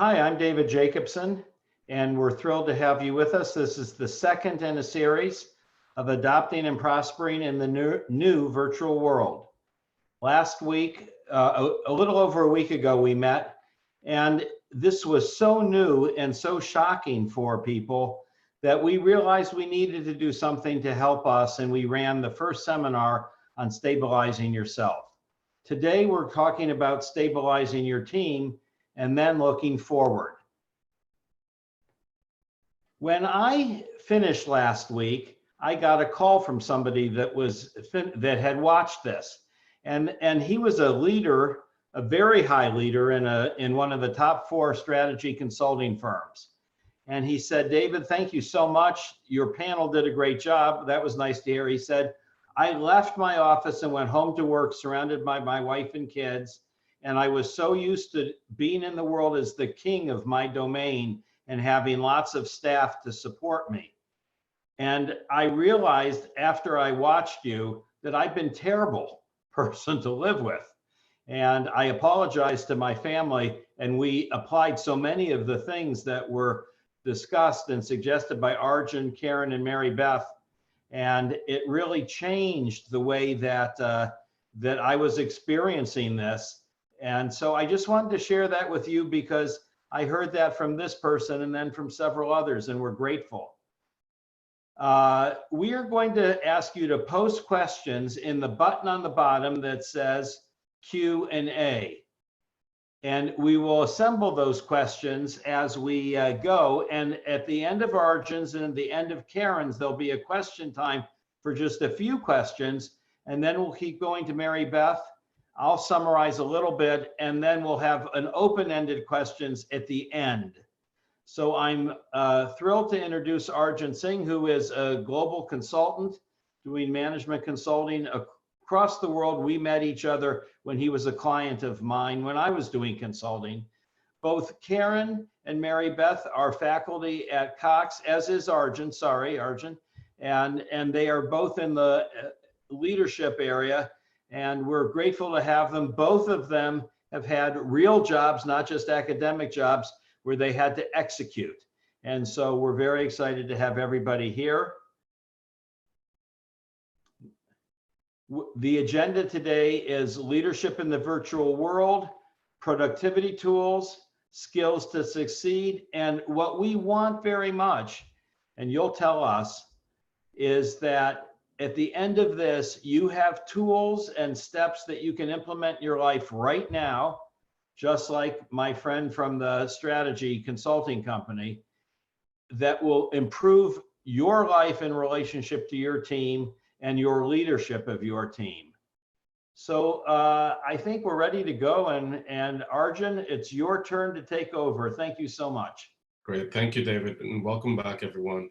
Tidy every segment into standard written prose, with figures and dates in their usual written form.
Hi, I'm David Jacobson, and we're thrilled to have you with us. This is the second in a series of adopting and prospering in the new virtual world. Last week, a little over a week ago, we met, and this was so new and so shocking for people that we realized we needed to do something to help us, and we ran the first seminar on stabilizing yourself. Today, we're talking about stabilizing your team and then looking forward. When I finished last week, I got a call from somebody that had watched this, and he was a leader, a very high leader in one of the top 4 strategy consulting firms. And he said, "David, thank you so much. Your panel did a great job. That was nice to hear." He said, "I left my office and went home to work surrounded by my wife and kids. And I was so used to being in the world as the king of my domain and having lots of staff to support me. And I realized after I watched you that I've been a terrible person to live with. And I apologized to my family, and we applied so many of the things that were discussed and suggested by Arjan, Karin, and Maribeth. And it really changed the way that I was experiencing this. And so I just wanted to share that with you because I heard that from this person and then from several others, and we're grateful. We are going to ask you to post questions in the button on the bottom that says Q&A. And we will assemble those questions as we go. And at the end of Arjan's and at the end of Karin's, there'll be a question time for just a few questions. And then we'll keep going to Maribeth. I'll summarize a little bit, and then we'll have an open-ended questions at the end. So I'm thrilled to introduce Arjan Singh, who is a global consultant doing management consulting across the world. We met each other when he was a client of mine when I was doing consulting. Both Karin and Maribeth are faculty at Cox, as is Arjan, sorry, Arjan, and they are both in the leadership area. And we're grateful to have them. Both of them have had real jobs, not just academic jobs, where they had to execute. And so we're very excited to have everybody here. The agenda today is leadership in the virtual world, productivity tools, skills to succeed. And what we want very much, and you'll tell us, is that at the end of this, you have tools and steps that you can implement in your life right now, just like my friend from the strategy consulting company, that will improve your life in relationship to your team and your leadership of your team. So I think we're ready to go. And Arjan, it's your turn to take over. Thank you so much. Great. Thank you, David. And welcome back, everyone.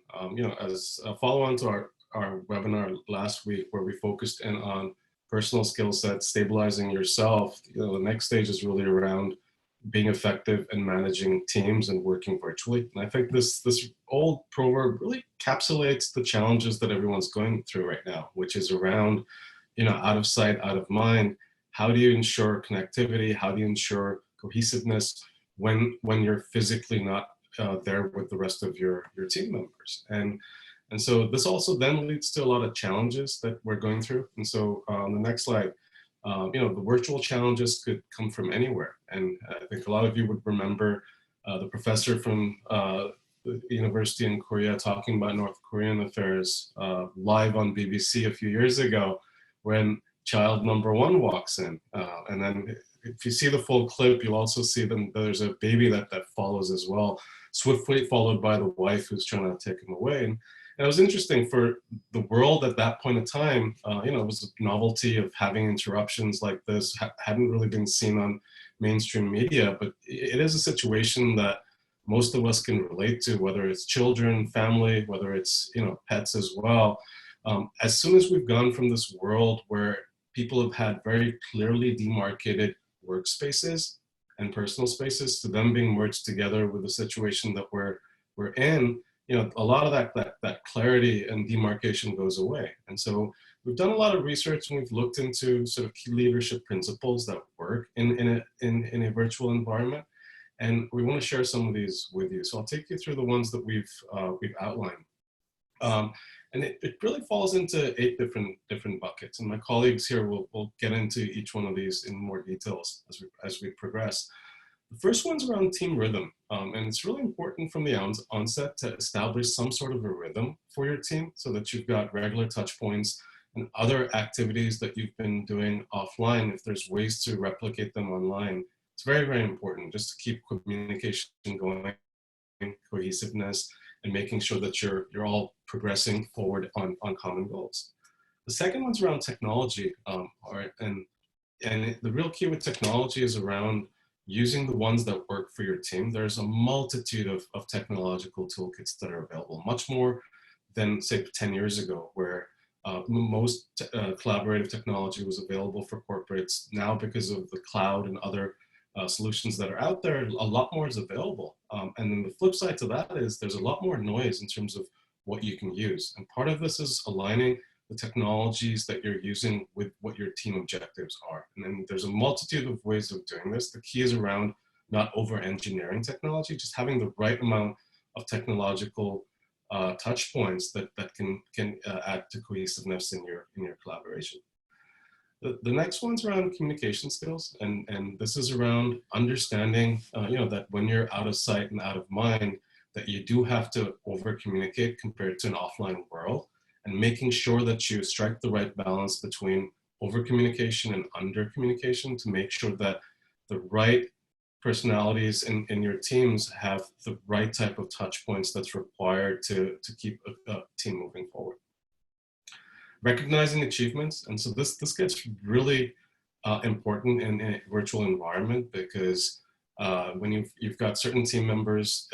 As a follow-on to our webinar last week, where we focused in on personal skill sets, stabilizing yourself, the next stage is really around being effective in managing teams and working virtually. And I think this old proverb really encapsulates the challenges that everyone's going through right now, which is around, out of sight, out of mind. How do you ensure connectivity? How do you ensure cohesiveness when you're physically not there with the rest of your team members? And so this also then leads to a lot of challenges that we're going through. And so on the next slide, the virtual challenges could come from anywhere. And I think a lot of you would remember the professor from the university in Korea talking about North Korean affairs live on BBC a few years ago when child number 1 walks in. And then if you see the full clip, you'll also see them, there's a baby that follows as well, swiftly followed by the wife who's trying to take him away. And it was interesting for the world at that point in time, it was a novelty of having interruptions like this, hadn't really been seen on mainstream media, but it is a situation that most of us can relate to, whether it's children, family, whether it's, pets as well. As soon as we've gone from this world where people have had very clearly demarcated workspaces and personal spaces to them being merged together with the situation that we're in, a lot of that clarity and demarcation goes away. And so we've done a lot of research, and we've looked into sort of key leadership principles that work in a virtual environment. And we want to share some of these with you. So I'll take you through the ones that we've outlined. And it really falls into 8 different buckets. And my colleagues here will get into each one of these in more details as we progress. The first one's around team rhythm. And it's really important from the onset to establish some sort of a rhythm for your team so that you've got regular touch points and other activities that you've been doing offline. If there's ways to replicate them online, it's very, very important just to keep communication going, cohesiveness, and making sure that you're all progressing forward on common goals. The second one's around technology, and the real key with technology is around using the ones that work for your team. There's a multitude of technological toolkits that are available, much more than say 10 years ago, where most collaborative technology was available for corporates. Now, because of the cloud and other solutions that are out there, a lot more is available. And then the flip side to that is there's a lot more noise in terms of what you can use. And part of this is aligning the technologies that you're using with what your team objectives are. And then there's a multitude of ways of doing this. The key is around not over-engineering technology, just having the right amount of technological touch points that can add to cohesiveness in your collaboration. The next one's around communication skills, and this is around understanding, that when you're out of sight and out of mind, that you do have to over communicate compared to an offline world, and making sure that you strike the right balance between over communication and under communication to make sure that the right personalities in your teams have the right type of touch points that's required to keep a team moving forward. Recognizing achievements, and so this gets really important in a virtual environment, because when you've got certain team members,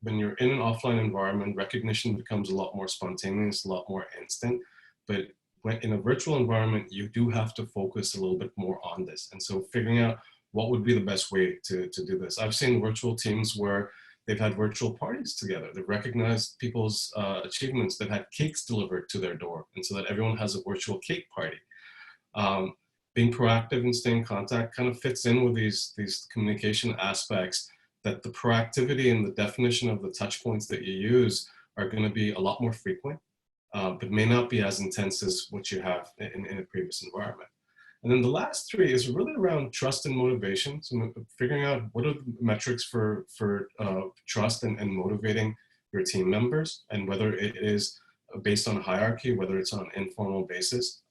when you're in an offline environment, recognition becomes a lot more spontaneous, a lot more instant. But when in a virtual environment, you do have to focus a little bit more on this. And so figuring out what would be the best way to do this. I've seen virtual teams where they've had virtual parties together. They've recognized people's achievements. They've had cakes delivered to their door, and so that everyone has a virtual cake party. Being proactive and staying in contact kind of fits in with these communication aspects, that the proactivity and the definition of the touch points that you use are going to be a lot more frequent, but may not be as intense as what you have in a previous environment. And then the last 3 is really around trust and motivation. So figuring out what are the metrics for trust and motivating your team members, and whether it is based on hierarchy, whether it's on an informal basis.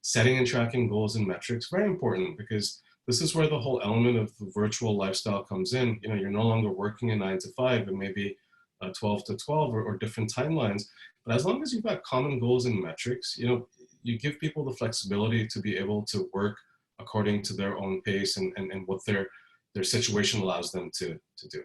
Setting and tracking goals and metrics, very important, because this is where the whole element of the virtual lifestyle comes in. You're no longer working a 9 to 5 and maybe 12 to 12 or different timelines. But as long as you've got common goals and metrics, you give people the flexibility to be able to work according to their own pace and what their situation allows them to do.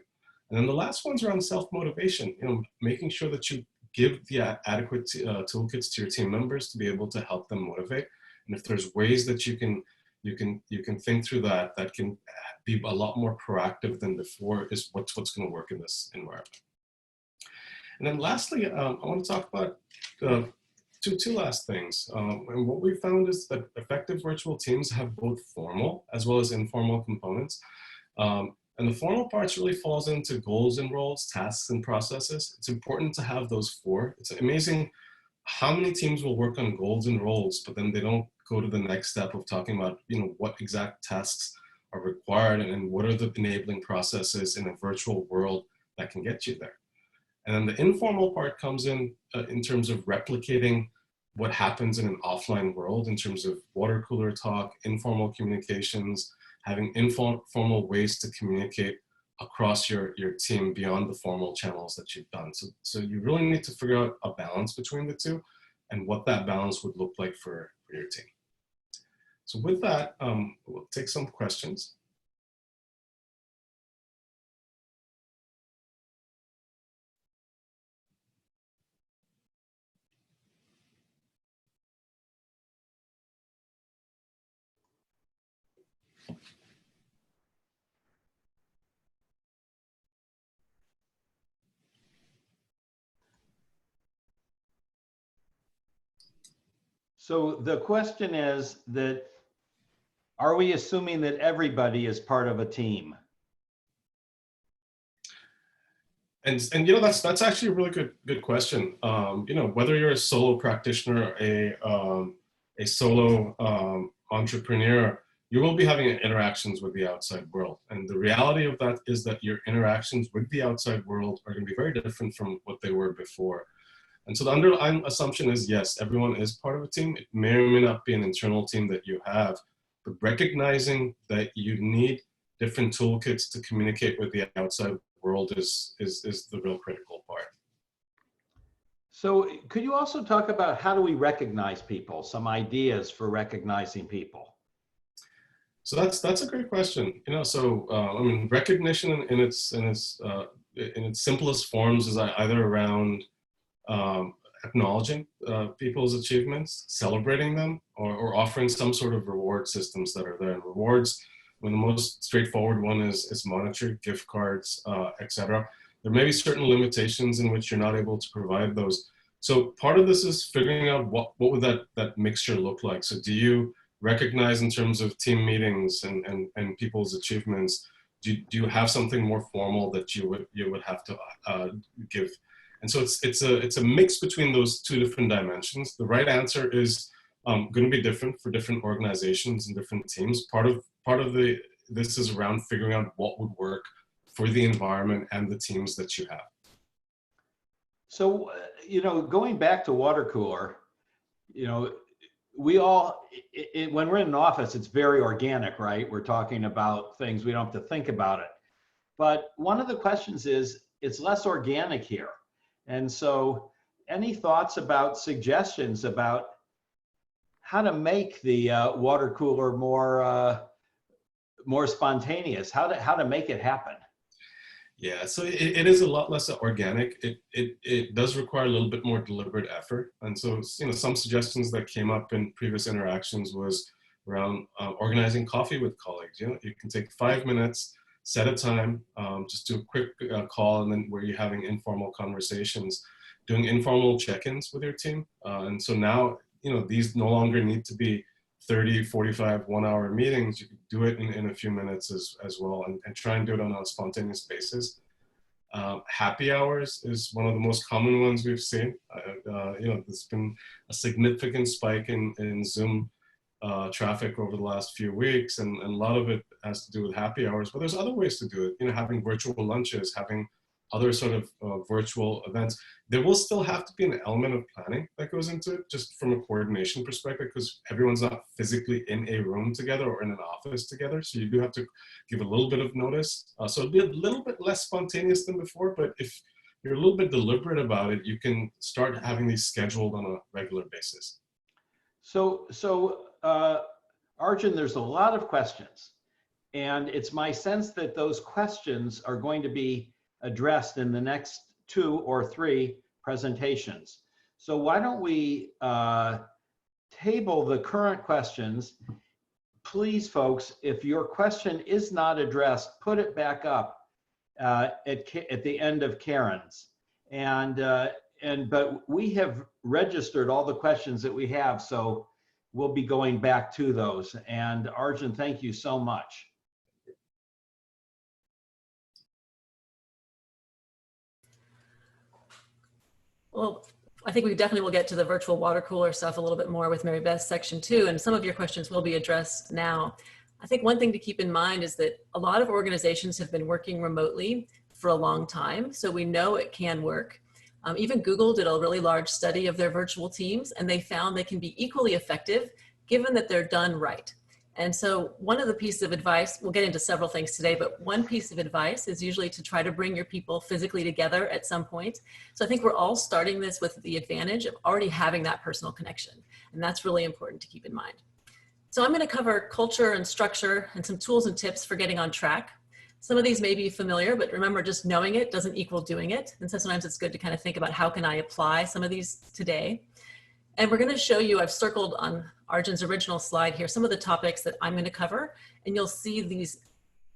And then the last one's around self-motivation, making sure that you give the adequate toolkits to your team members to be able to help them motivate. And if there's ways that you can think through that can be a lot more proactive than before, is what's going to work in this environment. And then lastly, I want to talk about two last things. And what we found is that effective virtual teams have both formal as well as informal components. And the formal parts really falls into goals and roles, tasks and processes. It's important to have those 4. It's amazing how many teams will work on goals and roles, but then they don't go to the next step of talking about, what exact tasks are required and what are the enabling processes in a virtual world that can get you there. And then the informal part comes in terms of replicating what happens in an offline world, in terms of water cooler talk, informal communications, having informal ways to communicate across your team beyond the formal channels that you've done. So you really need to figure out a balance between the 2 and what that balance would look like for your team. So with that, we'll take some questions. So the question is that, are we assuming that everybody is part of a team? And that's actually a really good question. Whether you're a solo practitioner or a solo entrepreneur, you will be having interactions with the outside world. And the reality of that is that your interactions with the outside world are going to be very different from what they were before. And so the underlying assumption is, yes, everyone is part of a team. It may or may not be an internal team that you have, but recognizing that you need different toolkits to communicate with the outside world is the real critical part. So could you also talk about how do we recognize people, some ideas for recognizing people? So that's a great question. I mean, recognition in its simplest forms is either around acknowledging people's achievements, celebrating them, or offering some sort of reward systems that are there. And rewards, when the most straightforward one is monetary, gift cards, etc. There may be certain limitations in which you're not able to provide those. So part of this is figuring out what would that mixture look like. So do you recognize in terms of team meetings and people's achievements? Do you have something more formal that you would have to give? And so it's a mix between those two different dimensions. The right answer is going to be different for different organizations and different teams. Part of this is around figuring out what would work for the environment and the teams that you have. So, going back to water cooler, we all, when we're in an office, it's very organic, right? We're talking about things, we don't have to think about it. But one of the questions is, it's less organic here. And so any thoughts about suggestions about how to make the water cooler more spontaneous, how to make it happen? Yeah, so it is a lot less organic. It does require a little bit more deliberate effort. And so, some suggestions that came up in previous interactions was around organizing coffee with colleagues. You can take 5 minutes, set a time, just do a quick call, and then where you're having informal conversations, doing informal check-ins with your team. And so now, these no longer need to be 30, 45, 1-hour meetings. You can do it in a few minutes as well, and try and do it on a spontaneous basis. Happy hours is one of the most common ones we've seen. There's been a significant spike in Zoom traffic over the last few weeks, and a lot of it has to do with happy hours, but there's other ways to do it. Having virtual lunches, having other sort of virtual events. There will still have to be an element of planning that goes into it, just from a coordination perspective, because everyone's not physically in a room together or in an office together. So you do have to give a little bit of notice. So it'll be a little bit less spontaneous than before, but if you're a little bit deliberate about it, you can start having these scheduled on a regular basis. So Arjan, there's a lot of questions, and it's my sense that those questions are going to be addressed in the next 2 or 3 presentations. So why don't we table the current questions. Please, folks, if your question is not addressed, put it back up at the end of Karin's. But we have registered all the questions that we have, so we'll be going back to those. And Arjan, thank you so much. Well, I think we definitely will get to the virtual water cooler stuff a little bit more with Maribeth's section 2, and some of your questions will be addressed now. I think one thing to keep in mind is that a lot of organizations have been working remotely for a long time, so we know it can work. Even Google did a really large study of their virtual teams, and they found they can be equally effective given that they're done right. And so one of the pieces of advice, we'll get into several things today, but one piece of advice is usually to try to bring your people physically together at some point. So I think we're all starting this with the advantage of already having that personal connection. And that's really important to keep in mind. So I'm going to cover culture and structure and some tools and tips for getting on track. Some of these may be familiar, but remember, just knowing it doesn't equal doing it. And so sometimes it's good to kind of think about how can I apply some of these today. And we're going to show you, I've circled on Arjan's original slide here, some of the topics that I'm going to cover, and you'll see these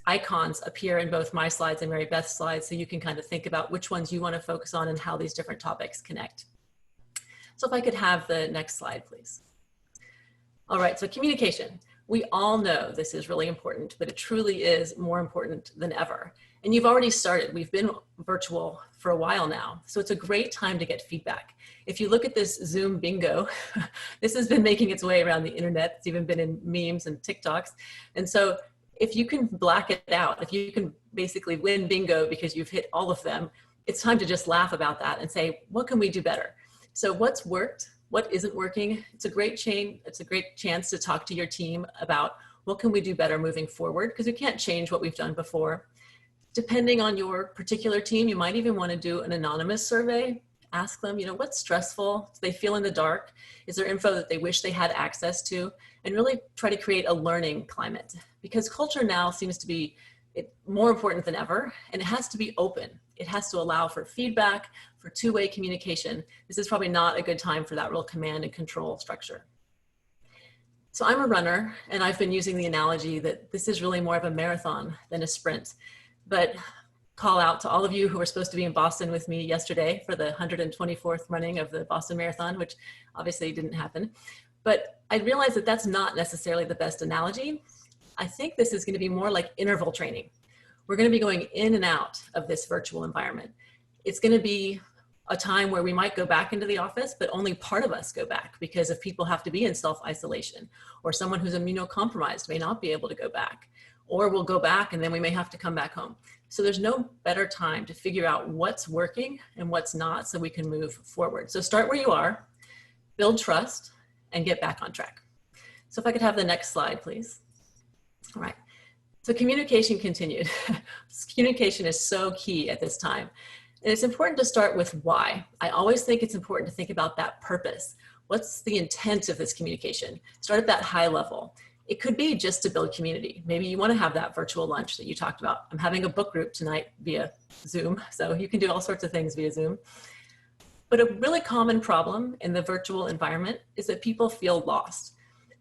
icons appear in both my slides and Maribeth's slides, so you can kind of think about which ones you want to focus on and how these different topics connect. So if I could have the next slide, please. All right, so communication. We all know this is really important, but it truly is more important than ever. And you've already started. We've been virtual for a while now. So it's a great time to get feedback. If you look at this Zoom bingo, this has been making its way around the internet. It's even been in memes and TikToks. And so if you can black it out, if you can basically win bingo because you've hit all of them, it's time to just laugh about that and say, what can we do better? So what's worked? What isn't working? It's a great chance to talk to your team about what can we do better moving forward, because we can't change what we've done before. Depending on your particular team, you might even want to do an anonymous survey. Ask them, what's stressful? Do they feel in the dark? Is there info that they wish they had access to? And really try to create a learning climate, because culture now seems to be more important than ever, and it has to be open. It has to allow for feedback, for two-way communication. This is probably not a good time for that real command and control structure. So I'm a runner, and I've been using the analogy that this is really more of a marathon than a sprint. But call out to all of you who were supposed to be in Boston with me yesterday for the 124th running of the Boston Marathon, which obviously didn't happen. But I realized that that's not necessarily the best analogy. I think this is going to be more like interval training. We're going to be going in and out of this virtual environment. It's going to be a time where we might go back into the office, but only part of us go back, because if people have to be in self-isolation, or someone who's immunocompromised may not be able to go back, or we'll go back and then we may have to come back home. So there's no better time to figure out what's working and what's not, so we can move forward. So start where you are, build trust, and get back on track. So if I could have the next slide, please. All right. So communication continued. Communication is so key at this time. And it's important to start with why. I always think it's important to think about that purpose. What's the intent of this communication? Start at that high level. It could be just to build community. Maybe you want to have that virtual lunch that you talked about. I'm having a book group tonight via Zoom, so you can do all sorts of things via Zoom. But a really common problem in the virtual environment is that people feel lost.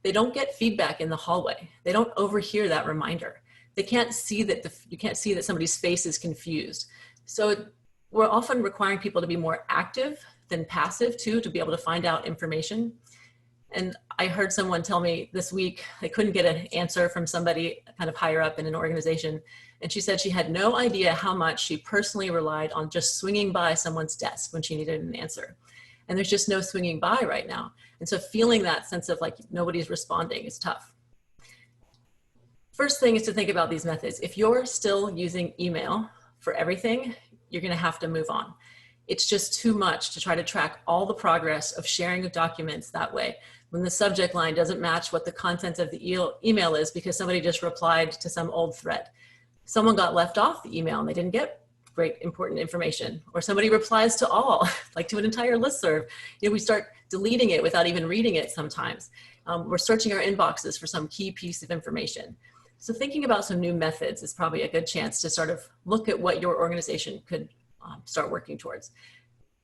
They don't get feedback in the hallway. They don't overhear that reminder. They can't see that you can't see that somebody's face is confused. So we're often requiring people to be more active than passive too, to be able to find out information. And I heard someone tell me this week they couldn't get an answer from somebody kind of higher up in an organization. And she said she had no idea how much she personally relied on just swinging by someone's desk when she needed an answer. And there's just no swinging by right now. And so feeling that sense of like nobody's responding is tough. First thing is to think about these methods. If you're still using email for everything, you're going to have to move on. It's just too much to try to track all the progress of sharing of documents that way, when the subject line doesn't match what the content of the email is because somebody just replied to some old thread. Someone got left off the email and they didn't get great important information, or somebody replies to all, like to an entire listserv. We start deleting it without even reading it sometimes. We're searching our inboxes for some key piece of information. So thinking about some new methods is probably a good chance to sort of look at what your organization could start working towards.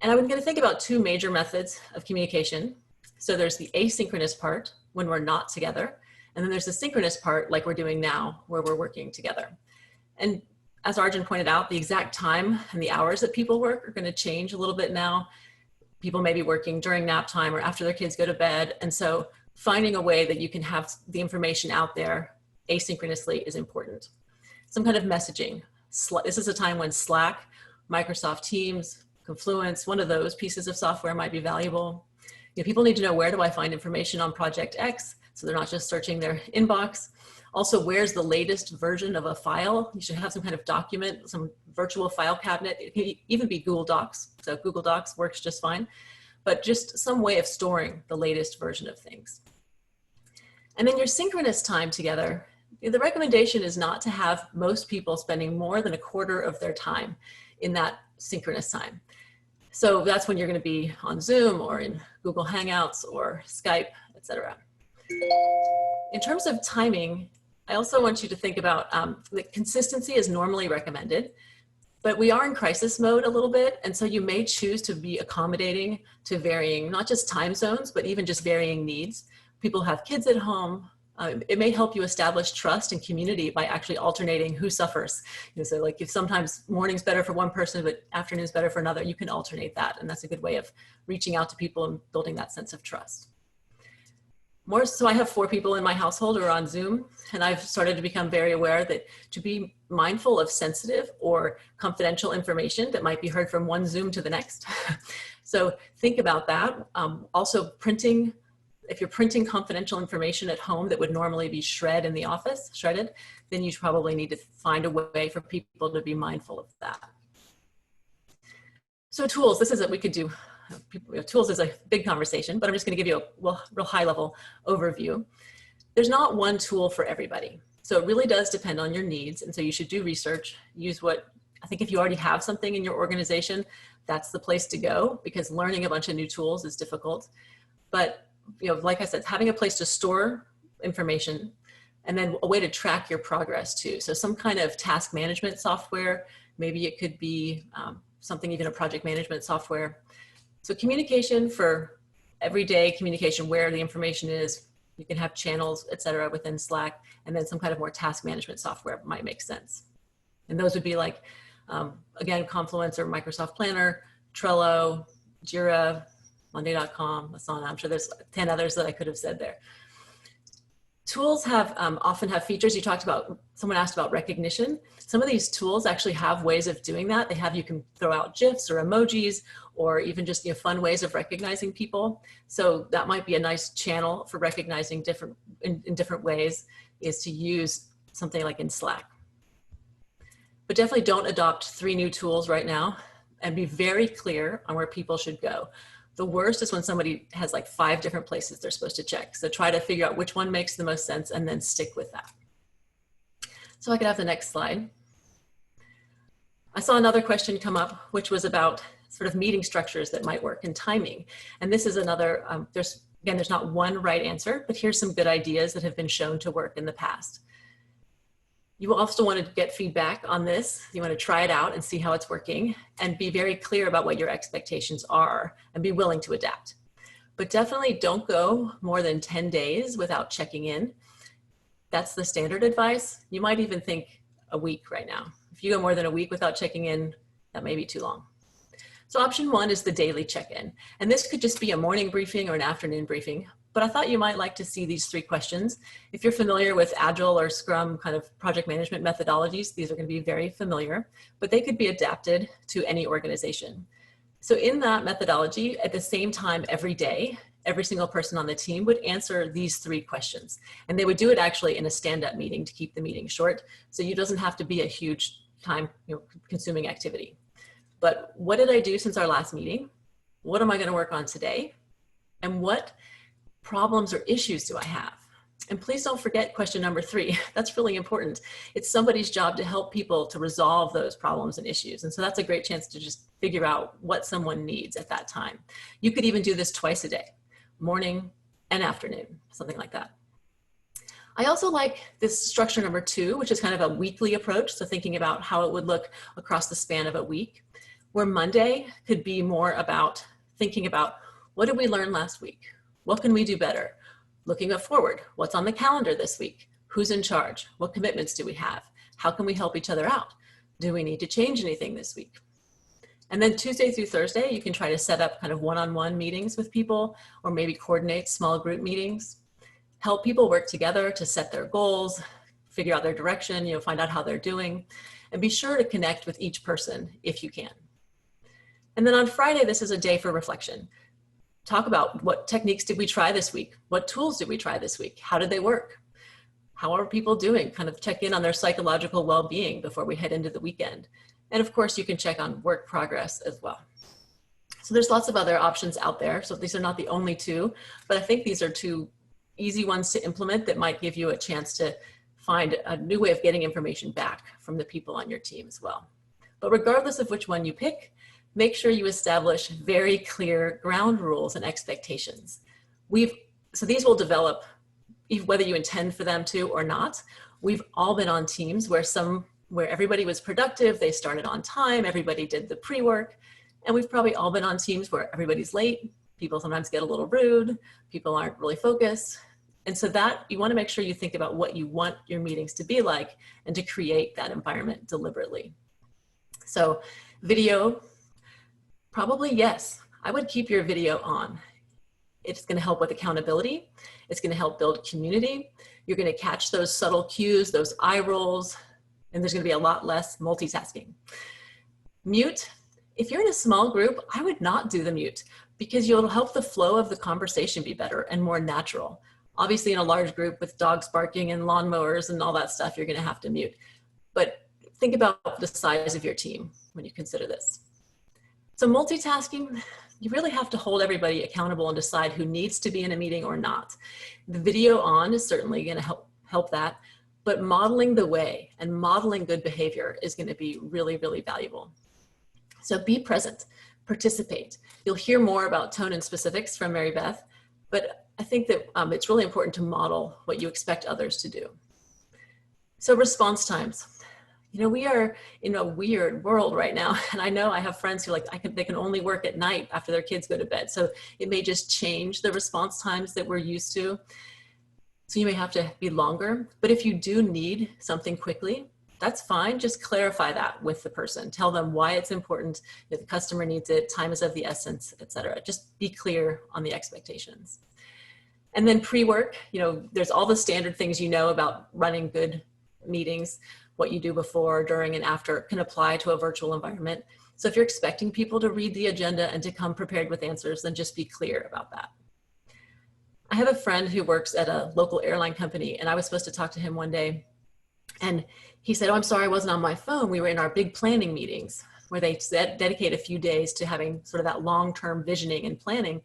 And I'm going to think about two major methods of communication. So there's the asynchronous part when we're not together, and then there's the synchronous part like we're doing now where we're working together. And as Arjan pointed out, the exact time and the hours that people work are going to change a little bit now. People may be working during nap time or after their kids go to bed. And so finding a way that you can have the information out there asynchronously is important. Some kind of messaging. This is a time when Slack, Microsoft Teams, Confluence, one of those pieces of software might be valuable. People need to know, where do I find information on Project X? So they're not just searching their inbox. Also, where's the latest version of a file? You should have some kind of document, some virtual file cabinet. It can even be Google Docs. So Google Docs works just fine, but just some way of storing the latest version of things. And then your synchronous time together, the recommendation is not to have most people spending more than a quarter of their time in that synchronous time. So that's when you're going to be on Zoom or in Google Hangouts or Skype, etc. In terms of timing, I also want you to think about that consistency is normally recommended, but we are in crisis mode a little bit. And so you may choose to be accommodating to varying, not just time zones, but even just varying needs. People have kids at home. It may help you establish trust and community by actually alternating who suffers. So like if sometimes morning's better for one person, but afternoon's better for another, you can alternate that. And that's a good way of reaching out to people and building that sense of trust. More so, I have 4 people in my household who are on Zoom, and I've started to become very aware that to be mindful of sensitive or confidential information that might be heard from one Zoom to the next. So think about that. Also printing, if you're printing confidential information at home that would normally be shredded in the office, then you probably need to find a way for people to be mindful of that. So tools, this is what we could do. Tools is a big conversation, but I'm just going to give you a real high level overview. There's not one tool for everybody. So it really does depend on your needs. And so you should do research, use what, I think if you already have something in your organization, that's the place to go, because learning a bunch of new tools is difficult. But like I said, having a place to store information and then a way to track your progress too. So some kind of task management software, maybe it could be something, even a project management software. So communication for everyday communication, where the information is, you can have channels, et cetera, within Slack, and then some kind of more task management software might make sense. And those would be like, again, Confluence or Microsoft Planner, Trello, Jira, Monday.com, Asana. I'm sure there's 10 others that I could have said there. Tools have often have features. You talked about, someone asked about recognition. Some of these tools actually have ways of doing that. They have, you can throw out GIFs or emojis, or even just fun ways of recognizing people. So that might be a nice channel for recognizing in different ways, is to use something like in Slack. But definitely don't adopt 3 new tools right now, and be very clear on where people should go. The worst is when somebody has like 5 different places they're supposed to check. So try to figure out which one makes the most sense and then stick with that. So I could have the next slide. I saw another question come up, which was about sort of meeting structures that might work and timing. And this is another, there's not one right answer, but here's some good ideas that have been shown to work in the past. You also want to get feedback on this. You want to try it out and see how it's working, and be very clear about what your expectations are and be willing to adapt. But definitely don't go more than 10 days without checking in. That's the standard advice. You might even think a week right now. If you go more than a week without checking in, that may be too long. So option 1 is the daily check-in. And this could just be a morning briefing or an afternoon briefing. But I thought you might like to see these 3 questions. If you're familiar with Agile or Scrum kind of project management methodologies, these are going to be very familiar, but they could be adapted to any organization. So in that methodology, at the same time every day, every single person on the team would answer these 3 questions. And they would do it actually in a stand-up meeting to keep the meeting short. So it doesn't have to be a huge time consuming activity. But what did I do since our last meeting? What am I going to work on today? And what problems or issues do I have? And please don't forget question number 3. That's really important. It's somebody's job to help people to resolve those problems and issues. And so that's a great chance to just figure out what someone needs at that time. You could even do this twice a day, morning and afternoon, something like that. I also like this structure number 2, which is kind of a weekly approach. So thinking about how it would look across the span of a week, where Monday could be more about thinking about, what did we learn last week? What can we do better? Looking forward, what's on the calendar this week? Who's in charge? What commitments do we have? How can we help each other out? Do we need to change anything this week? And then Tuesday through Thursday, you can try to set up kind of one-on-one meetings with people, or maybe coordinate small group meetings. Help people work together to set their goals, figure out their direction, find out how they're doing, and be sure to connect with each person if you can. And then on Friday, this is a day for reflection. Talk about what techniques did we try this week? What tools did we try this week? How did they work? How are people doing? Kind of check in on their psychological well-being before we head into the weekend. And of course, you can check on work progress as well. So there's lots of other options out there. So these are not the only 2, but I think these are 2 easy ones to implement that might give you a chance to find a new way of getting information back from the people on your team as well. But regardless of which one you pick, make sure you establish very clear ground rules and expectations. So these will develop whether you intend for them to or not. We've all been on teams where everybody was productive, they started on time, everybody did the pre-work, and we've probably all been on teams where everybody's late, people sometimes get a little rude, people aren't really focused. And so that you want to make sure you think about what you want your meetings to be like and to create that environment deliberately. So video, probably yes, I would keep your video on. It's going to help with accountability. It's going to help build community. You're going to catch those subtle cues, those eye rolls, and there's going to be a lot less multitasking. Mute. If you're in a small group, I would not do the mute because you'll help the flow of the conversation be better and more natural. Obviously in a large group with dogs barking and lawnmowers and all that stuff, you're going to have to mute. But think about the size of your team when you consider this. So multitasking, you really have to hold everybody accountable and decide who needs to be in a meeting or not. The video on is certainly going to help that, but modeling the way and modeling good behavior is going to be really, really valuable. So be present, participate. You'll hear more about tone and specifics from Maribeth, but I think that it's really important to model what you expect others to do. So response times. You know, we are in a weird world right now. And I know I have friends who they can only work at night after their kids go to bed. So it may just change the response times that we're used to. So you may have to be longer, but if you do need something quickly, that's fine. Just clarify that with the person. Tell them why it's important, if the customer needs it, time is of the essence, et cetera. Just be clear on the expectations. And then pre-work, you know, there's all the standard things you know about running good meetings. What you do before, during, and after can apply to a virtual environment. So if you're expecting people to read the agenda and to come prepared with answers, then just be clear about that. I have a friend who works at a local airline company, and I was supposed to talk to him one day. And he said, "Oh, I'm sorry, I wasn't on my phone. We were in our big planning meetings where they dedicate a few days to having sort of that long-term visioning and planning."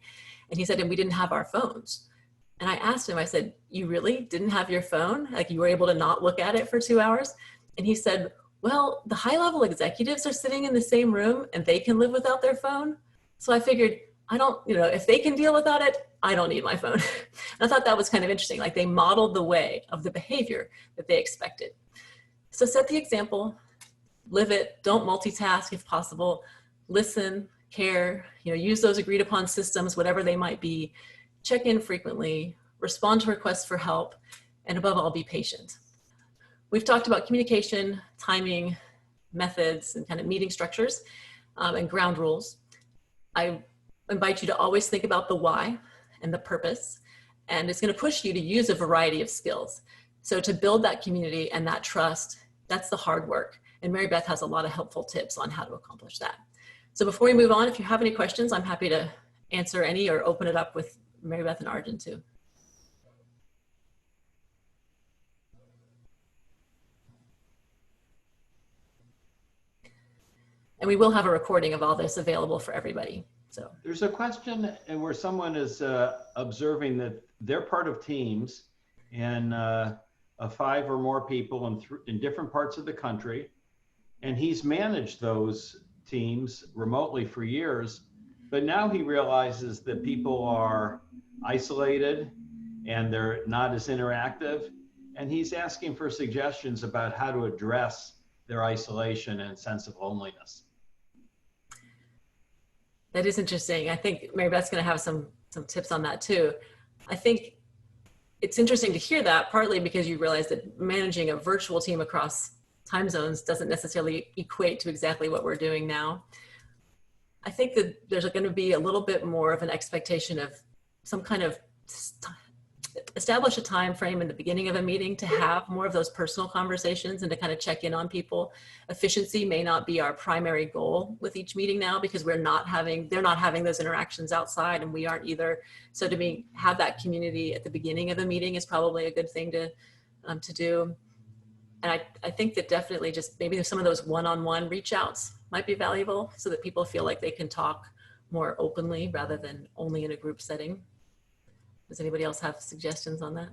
And he said, "And we didn't have our phones." And I asked him, I said, "You really didn't have your phone? Like you were able to not look at it for 2 hours?" And he said, "Well, the high-level executives are sitting in the same room and they can live without their phone. So I figured, if they can deal without it, I don't need my phone." And I thought that was kind of interesting. Like they modeled the way of the behavior that they expected. So set the example, live it, don't multitask if possible, listen, care, use those agreed upon systems, whatever they might be, check in frequently, respond to requests for help, and above all, be patient. We've talked about communication, timing, methods, and kind of meeting structures and ground rules. I invite you to always think about the why and the purpose, and it's going to push you to use a variety of skills. So to build that community and that trust, that's the hard work. And Maribeth has a lot of helpful tips on how to accomplish that. So before we move on, if you have any questions, I'm happy to answer any or open it up with Maribeth and Arjan too. And we will have a recording of all this available for everybody. So there's a question where someone is observing that they're part of teams and 5 or more people in different parts of the country. And he's managed those teams remotely for years, but now he realizes that people are isolated and they're not as interactive. And he's asking for suggestions about how to address their isolation and sense of loneliness. That is interesting. I think Maribeth's going to have some tips on that too. I think it's interesting to hear that, partly because you realize that managing a virtual team across time zones doesn't necessarily equate to exactly what we're doing now. I think that there's going to be a little bit more of an expectation of some kind of establish a time frame in the beginning of a meeting to have more of those personal conversations and to kind of check in on people. Efficiency may not be our primary goal with each meeting now because they're not having those interactions outside and we aren't either. So to have that community at the beginning of a meeting is probably a good thing to do. And I think that definitely just maybe some of those one-on-one reach outs might be valuable so that people feel like they can talk more openly rather than only in a group setting. Does anybody else have suggestions on that?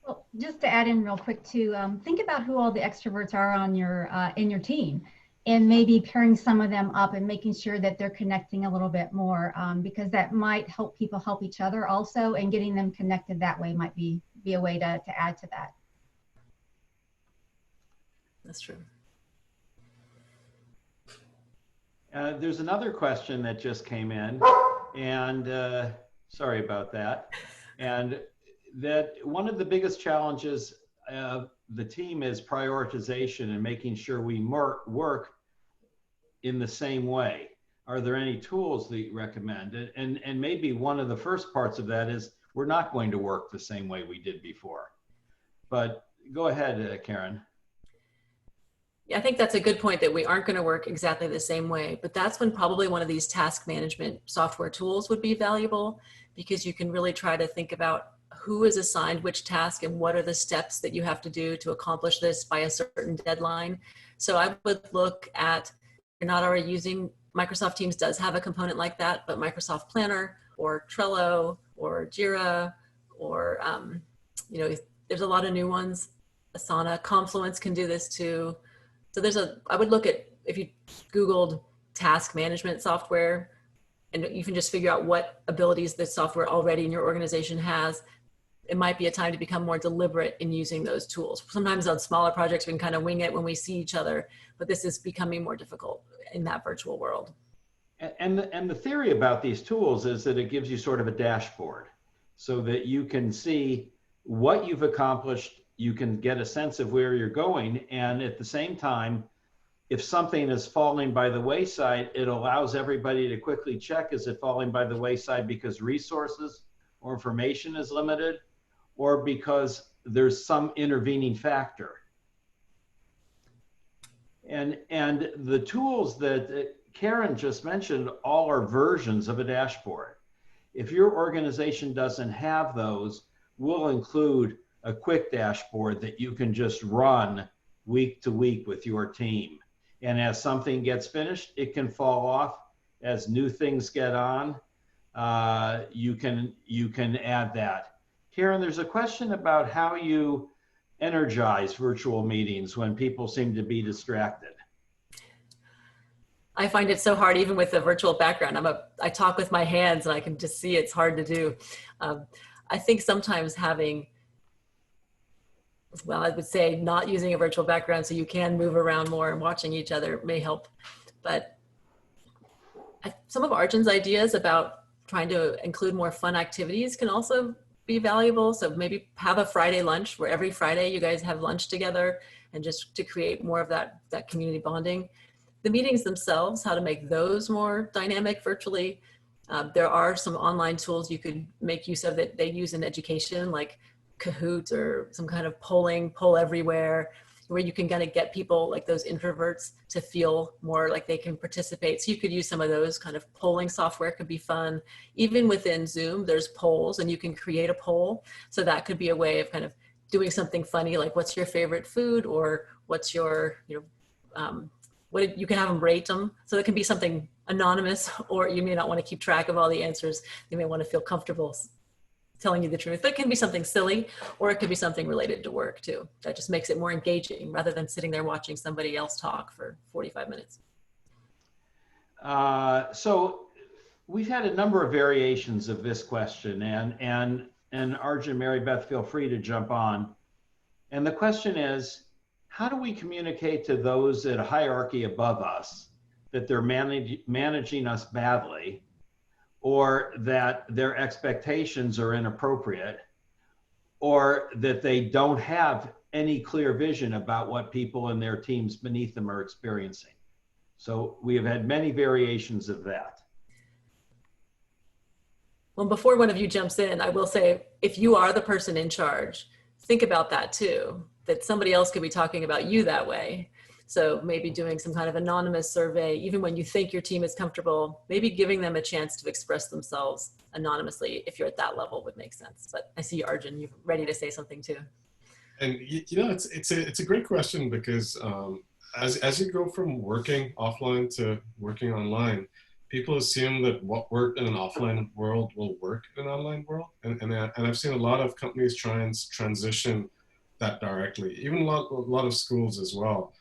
Well, just to add in real quick too, think about who all the extroverts are on your in your team, and maybe pairing some of them up and making sure that they're connecting a little bit more, because that might help people help each other also, and getting them connected that way might be a way to add to that. That's true. There's another question that just came in, and sorry about that. And that one of the biggest challenges of the team is prioritization and making sure we work in the same way. are there any tools that you recommend? And maybe one of the first parts of that is we're not going to work the same way we did before. But go ahead, Karin. Yeah, I think that's a good point, that we aren't going to work exactly the same way, but that's when probably one of these task management software tools would be valuable, because you can really try to think about who is assigned which task and what are the steps that you have to do to accomplish this by a certain deadline. So I would look at, if you're not already using, Microsoft Teams does have a component like that, but Microsoft Planner or Trello or Jira or, you know, there's a lot of new ones. Asana, Confluence can do this too. So I would look at, if you Googled task management software, and you can just figure out what abilities this software already in your organization has, it might be a time to become more deliberate in using those tools. Sometimes on smaller projects, we can kind of wing it when we see each other, but this is becoming more difficult in that virtual world. And the theory about these tools is that it gives you sort of a dashboard so that you can see what you've accomplished, you can get a sense of where you're going, and at the same time, if something is falling by the wayside, it allows everybody to quickly check, is it falling by the wayside because resources or information is limited, or because there's some intervening factor? And the tools that Karin just mentioned all are versions of a dashboard. If your organization doesn't have those, we'll include a quick dashboard that you can just run week to week with your team. And as something gets finished, it can fall off. As new things get on, you can add that. Karin, there's a question about how you energize virtual meetings when people seem to be distracted. I find it so hard, even with the virtual background. I talk with my hands and I can just see it's hard to do. I think sometimes having, well, I would say not using a virtual background so you can move around more and watching each other may help. But some of Arjan's ideas about trying to include more fun activities can also be valuable. So maybe have a Friday lunch where every Friday you guys have lunch together, and just to create more of that community bonding. The meetings themselves, how to make those more dynamic virtually. There are some online tools you could make use of that they use in education, like Kahoot or some kind of poll everywhere, where you can kind of get people like those introverts to feel more like they can participate. So you could use some of those kind of polling software, could be fun. Even within Zoom, there's polls and you can create a poll. So that could be a way of kind of doing something funny, like what's your favorite food, or what's your, you can have them rate them. So it can be something anonymous, or you may not want to keep track of all the answers. You may want to feel comfortable telling you the truth, but it can be something silly, or it could be something related to work too. That just makes it more engaging rather than sitting there watching somebody else talk for 45 minutes. So we've had a number of variations of this question, and Arjan, Maribeth, feel free to jump on. And the question is, how do we communicate to those at a hierarchy above us that they're managing us badly, or that their expectations are inappropriate, or that they don't have any clear vision about what people in their teams beneath them are experiencing? So we have had many variations of that. Well, before one of you jumps in, I will say, if you are the person in charge, think about that too, that somebody else could be talking about you that way. So maybe doing some kind of anonymous survey, even when you think your team is comfortable, maybe giving them a chance to express themselves anonymously, if you're at that level, would make sense. But I see Arjan, you're ready to say something too. And it's a great question, because as you go from working offline to working online, people assume that what worked in an offline world will work in an online world. And I've seen a lot of companies try and transition that directly, even a lot of schools as well.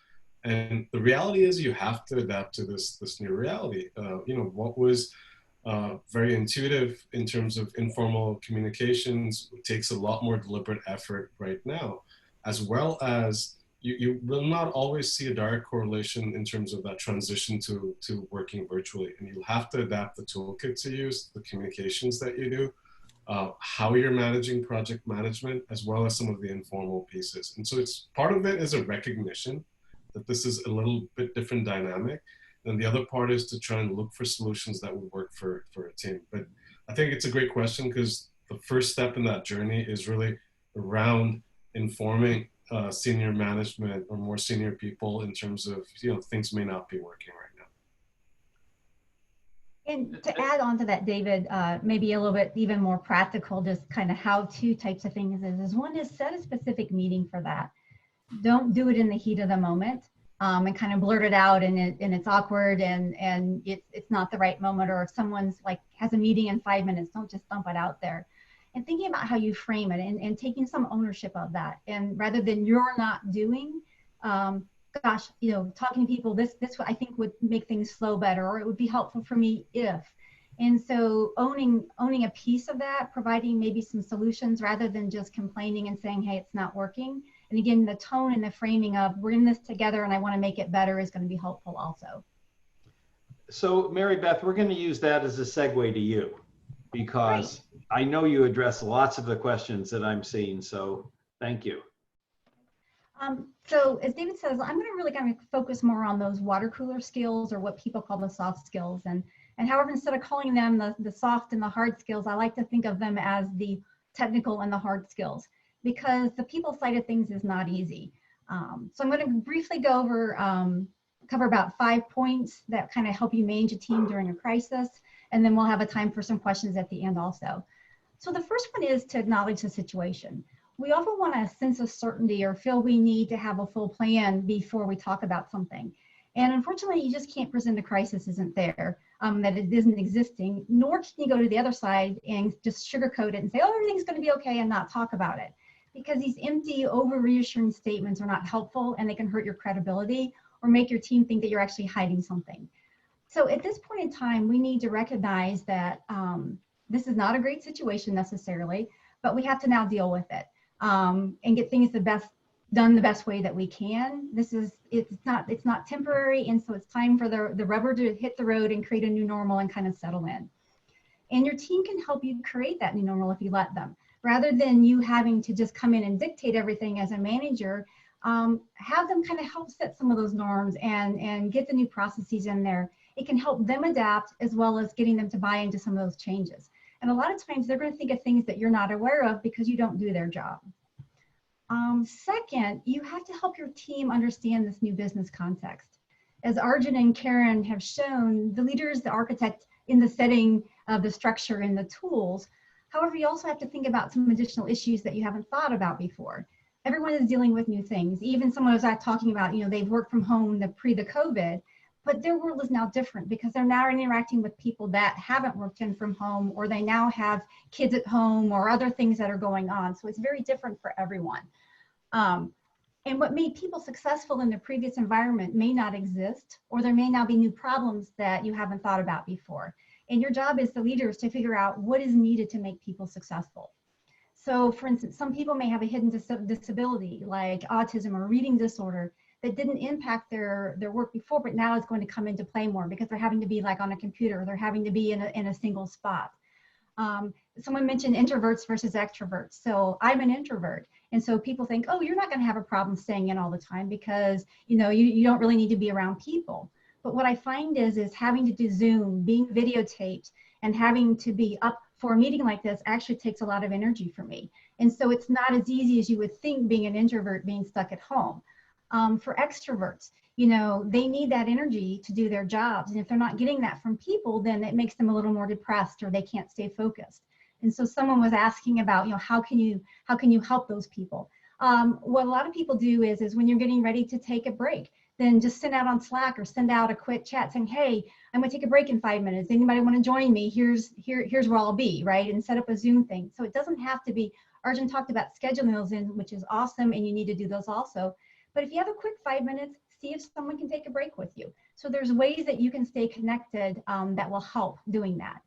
And the reality is you have to adapt to this new reality. What was very intuitive in terms of informal communications takes a lot more deliberate effort right now, as well as you will not always see a direct correlation in terms of that transition to working virtually. And you'll have to adapt the toolkit to use, the communications that you do, how you're managing project management, as well as some of the informal pieces. And so part of it is a recognition that this is a little bit different dynamic. And the other part is to try and look for solutions that will work for a team. But I think it's a great question, because the first step in that journey is really around informing senior management or more senior people in terms of, things may not be working right now. And to add on to that, David, maybe a little bit even more practical, just kind of how-to types of things is one is set a specific meeting for that. Don't do it in the heat of the moment and kind of blurt it out and it's awkward and it's not the right moment, or if someone's like has a meeting in 5 minutes, don't just dump it out there. And thinking about how you frame it and taking some ownership of that. And rather than you're not doing, gosh, talking to people, this I think would make things flow better, or it would be helpful for me if. And so owning a piece of that, providing maybe some solutions rather than just complaining and saying, hey, it's not working. And again, the tone and the framing of we're in this together and I want to make it better is going to be helpful also. So Maribeth, we're going to use that as a segue to you, because I know you address lots of the questions that I'm seeing. So thank you. So as David says, I'm going to really kind of focus more on those water cooler skills, or what people call the soft skills. And however, instead of calling them the soft and the hard skills, I like to think of them as the technical and the hard skills, because the people side of things is not easy. So I'm going to briefly go over, cover about 5 points that kind of help you manage a team during a crisis. And then we'll have a time for some questions at the end also. So the first one is to acknowledge the situation. We often want a sense of certainty or feel we need to have a full plan before we talk about something. And unfortunately, you just can't present a crisis isn't there, that it isn't existing, nor can you go to the other side and just sugarcoat it and say, oh, everything's going to be okay and not talk about it. Because these empty, over-reassuring statements are not helpful, and they can hurt your credibility or make your team think that you're actually hiding something. So at this point in time, we need to recognize that this is not a great situation necessarily, but we have to now deal with it. And get things done the best way that we can. It's not temporary, and so it's time for the rubber to hit the road and create a new normal and kind of settle in. And your team can help you create that new normal if you let them. Rather than you having to just come in and dictate everything as a manager, have them kind of help set some of those norms and get the new processes in there. It can help them adapt, as well as getting them to buy into some of those changes. And a lot of times they're going to think of things that you're not aware of because you don't do their job. Second, you have to help your team understand this new business context. As Arjan and Karin have shown, the leader is the architect in the setting of the structure and the tools. However, you also have to think about some additional issues that you haven't thought about before. Everyone is dealing with new things. Even someone was talking about, they've worked from home the COVID. But their world is now different because they're now interacting with people that haven't worked in from home, or they now have kids at home or other things that are going on. So it's very different for everyone. And what made people successful in their previous environment may not exist, or there may now be new problems that you haven't thought about before. And your job as the leaders to figure out what is needed to make people successful. So for instance, some people may have a hidden disability like autism or reading disorder that didn't impact their work before, but now it's going to come into play more because they're having to be like on a computer, they're having to be in a single spot. Someone mentioned introverts versus extroverts. So I'm an introvert. And so people think, oh, you're not going to have a problem staying in all the time because, you don't really need to be around people. But what I find is having to do Zoom, being videotaped, and having to be up for a meeting like this actually takes a lot of energy for me. And so it's not as easy as you would think being an introvert, being stuck at home. For extroverts, they need that energy to do their jobs. And if they're not getting that from people, then it makes them a little more depressed, or they can't stay focused. And so someone was asking about, how can you help those people? What a lot of people do is when you're getting ready to take a break, then just send out on Slack or send out a quick chat saying, hey, I'm gonna take a break in 5 minutes. Anybody want to join me? Here's where I'll be, right? And set up a Zoom thing. So it doesn't have to be, Arjan talked about scheduling those in, which is awesome, and you need to do those also. But if you have a quick 5 minutes, see if someone can take a break with you. So there's ways that you can stay connected that will help doing that.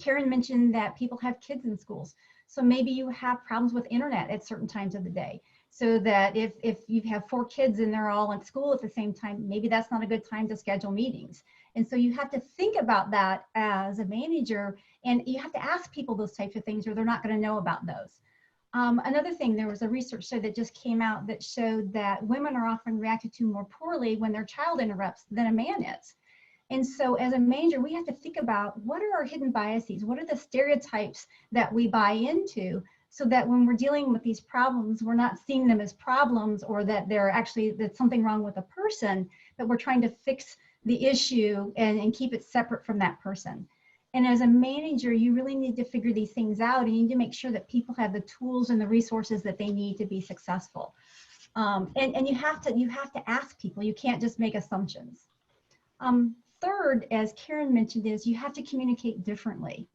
Karin mentioned that people have kids in schools. So maybe you have problems with internet at certain times of the day. So that if you have 4 kids and they're all in school at the same time, maybe that's not a good time to schedule meetings. And so you have to think about that as a manager, and you have to ask people those types of things, or they're not going to know about those. Another thing, there was a research study that just came out that showed that women are often reacted to more poorly when their child interrupts than a man is. And so as a manager, we have to think about what are our hidden biases? What are the stereotypes that we buy into, so that when we're dealing with these problems, we're not seeing them as problems, or that that's something wrong with a person, but we're trying to fix the issue and keep it separate from that person. And as a manager, you really need to figure these things out, and you need to make sure that people have the tools and the resources that they need to be successful. And you have to ask people. You can't just make assumptions. Third, as Karin mentioned, is you have to communicate differently.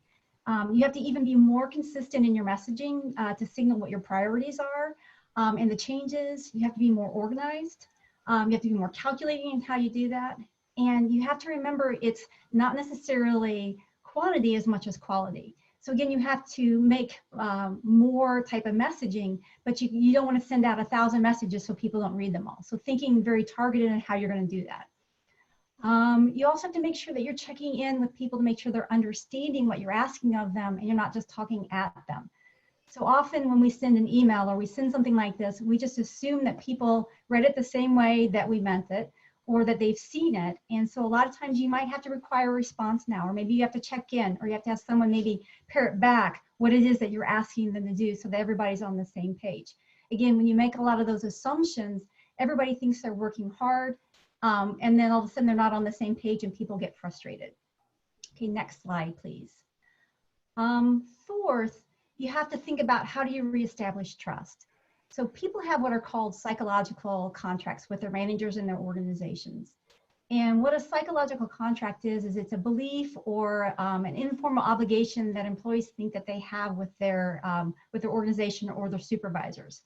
You have to even be more consistent in your messaging to signal what your priorities are and the changes. You have to be more organized. You have to be more calculating in how you do that. And you have to remember, it's not necessarily quantity as much as quality. So again, you have to make more type of messaging, but you don't want to send out 1,000 messages so people don't read them all. So thinking very targeted on how you're going to do that. You also have to make sure that you're checking in with people to make sure they're understanding what you're asking of them, and you're not just talking at them. So often when we send an email or we send something like this, we just assume that people read it the same way that we meant it, or that they've seen it. And so a lot of times you might have to require a response now, or maybe you have to check in, or you have to have someone maybe parrot back what it is that you're asking them to do, so that everybody's on the same page. Again, when you make a lot of those assumptions, everybody thinks they're working hard, and then all of a sudden they're not on the same page and people get frustrated. Okay, next slide, please. Fourth, you have to think about, how do you reestablish trust? So people have what are called psychological contracts with their managers and their organizations. And what a psychological contract is it's a belief or an informal obligation that employees think that they have with their organization or their supervisors.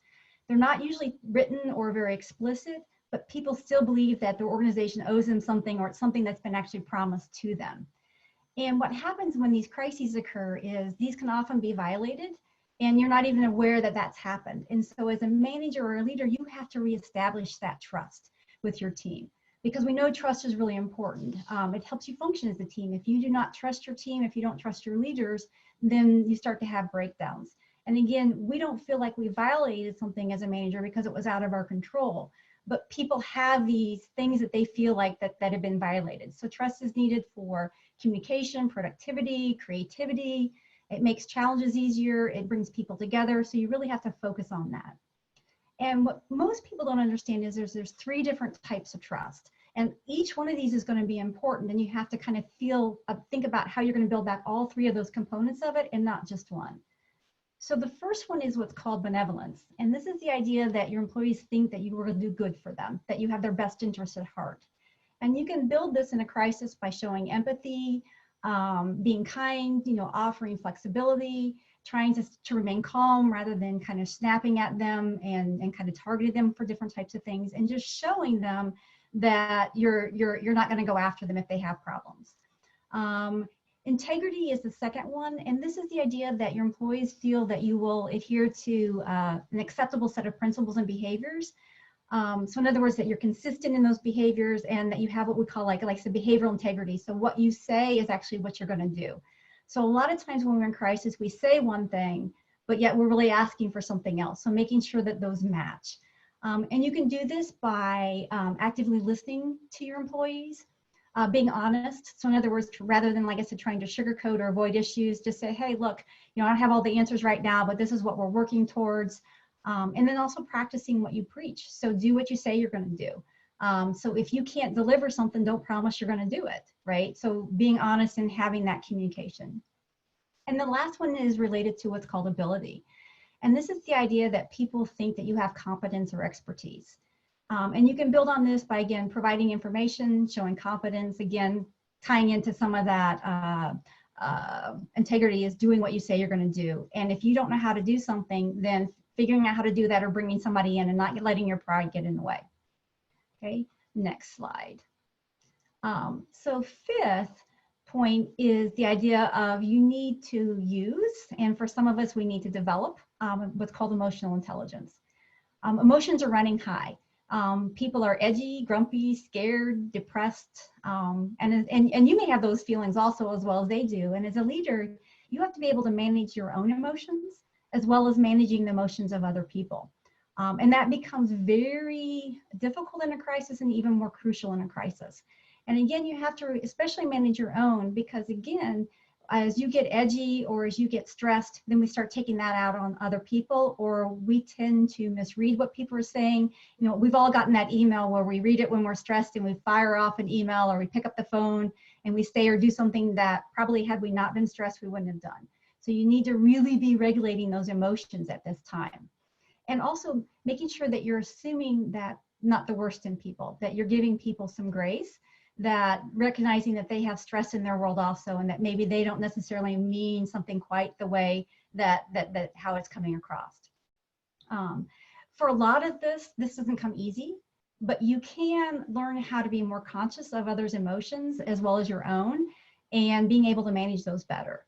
They're not usually written or very explicit, but people still believe that their organization owes them something, or it's something that's been actually promised to them. And what happens when these crises occur is these can often be violated, and you're not even aware that that's happened. And so as a manager or a leader, you have to reestablish that trust with your team, because we know trust is really important. It helps you function as a team. If you do not trust your team, if you don't trust your leaders, then you start to have breakdowns. And again, we don't feel like we violated something as a manager because it was out of our control. But people have these things that they feel like that have been violated. So trust is needed for communication, productivity, creativity. It makes challenges easier. It brings people together. So you really have to focus on that. And what most people don't understand is there's 3 different types of trust. And each one of these is going to be important. And you have to kind of think about how you're going to build back all 3 of those components of it, and not just one. So the first one is what's called benevolence. And this is the idea that your employees think that you will do good for them, that you have their best interests at heart. And you can build this in a crisis by showing empathy, being kind, offering flexibility, trying to remain calm rather than kind of snapping at them and kind of targeting them for different types of things, and just showing them that you're not going to go after them if they have problems. Integrity is the second one, and this is the idea that your employees feel that you will adhere to an acceptable set of principles and behaviors. So in other words, that you're consistent in those behaviors, and that you have what we call like some behavioral integrity. So what you say is actually what you're going to do. So a lot of times when we're in crisis, we say one thing, but yet we're really asking for something else. So making sure that those match. And you can do this by actively listening to your employees. Being honest. So in other words, rather than, like I said, trying to sugarcoat or avoid issues, just say, hey, look, I don't have all the answers right now, but this is what we're working towards. And then also practicing what you preach. So do what you say you're going to do. So if you can't deliver something, don't promise you're going to do it, right? So being honest and having that communication. And the last one is related to what's called ability. And this is the idea that people think that you have competence or expertise. And you can build on this by, again, providing information, showing competence, again, tying into some of that integrity is doing what you say you're going to do. And if you don't know how to do something, then figuring out how to do that, or bringing somebody in and not letting your pride get in the way. Okay, next slide. So 5th point is the idea of you need to use, and for some of us, we need to develop what's called emotional intelligence. Emotions are running high. People are edgy, grumpy, scared, depressed, and you may have those feelings also as well as they do. And as a leader, you have to be able to manage your own emotions as well as managing the emotions of other people. And that becomes very difficult in a crisis, and even more crucial in a crisis. And again, you have to especially manage your own, because again, as you get edgy or as you get stressed, then we start taking that out on other people, or we tend to misread what people are saying. You know, we've all gotten that email where we read it when we're stressed and we fire off an email, or we pick up the phone and we say or do something that probably had we not been stressed, we wouldn't have done. So you need to really be regulating those emotions at this time. And also making sure that you're assuming that not the worst in people, that you're giving people some grace, that recognizing that they have stress in their world also, and that maybe they don't necessarily mean something quite the way that how it's coming across. For a lot of this doesn't come easy, but you can learn how to be more conscious of others' emotions as well as your own, and being able to manage those better.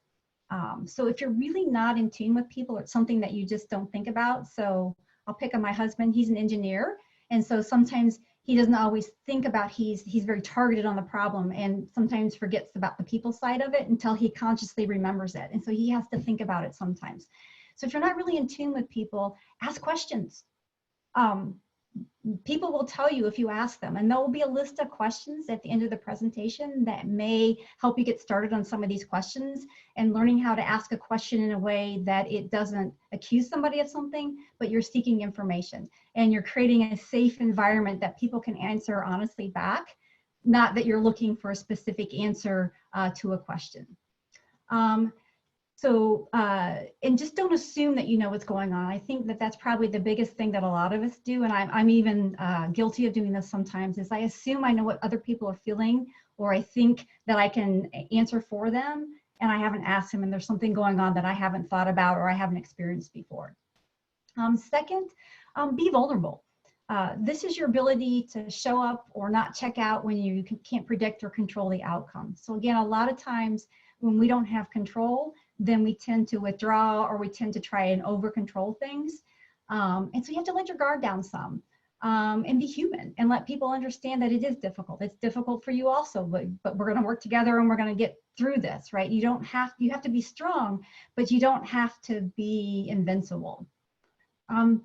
So if you're really not in tune with people, it's something that you just don't think about. So I'll pick on my husband. He's an engineer, and so sometimes he doesn't always think about, he's very targeted on the problem, and sometimes forgets about the people side of it until he consciously remembers it. And so he has to think about it sometimes. So if you're not really in tune with people, ask questions. People will tell you if you ask them, and there will be a list of questions at the end of the presentation that may help you get started on some of these questions, and learning how to ask a question in a way that it doesn't accuse somebody of something, but you're seeking information and you're creating a safe environment that people can answer honestly back, not that you're looking for a specific answer to a question. And just don't assume that you know what's going on. I think that that's probably the biggest thing that a lot of us do, and I'm even guilty of doing this sometimes, is I assume I know what other people are feeling, or I think that I can answer for them, and I haven't asked them, and there's something going on that I haven't thought about or I haven't experienced before. Second, be vulnerable. This is your ability to show up or not check out when you can't predict or control the outcome. So again, a lot of times when we don't have control, then we tend to withdraw, or we tend to try and over control things. And so you have to let your guard down some, and be human, and let people understand that it is difficult. It's difficult for you also, but we're gonna work together and we're gonna get through this, right? You have to be strong, but you don't have to be invincible.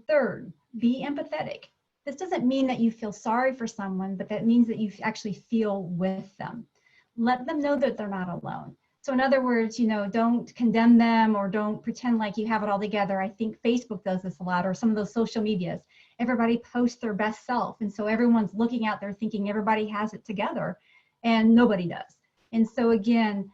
Third, be empathetic. This doesn't mean that you feel sorry for someone, but that means that you actually feel with them. Let them know that they're not alone. So in other words, you know, don't condemn them or don't pretend like you have it all together. I think Facebook does this a lot, or some of those social medias. Everybody posts their best self. And so everyone's looking out there thinking everybody has it together, and nobody does. And so again,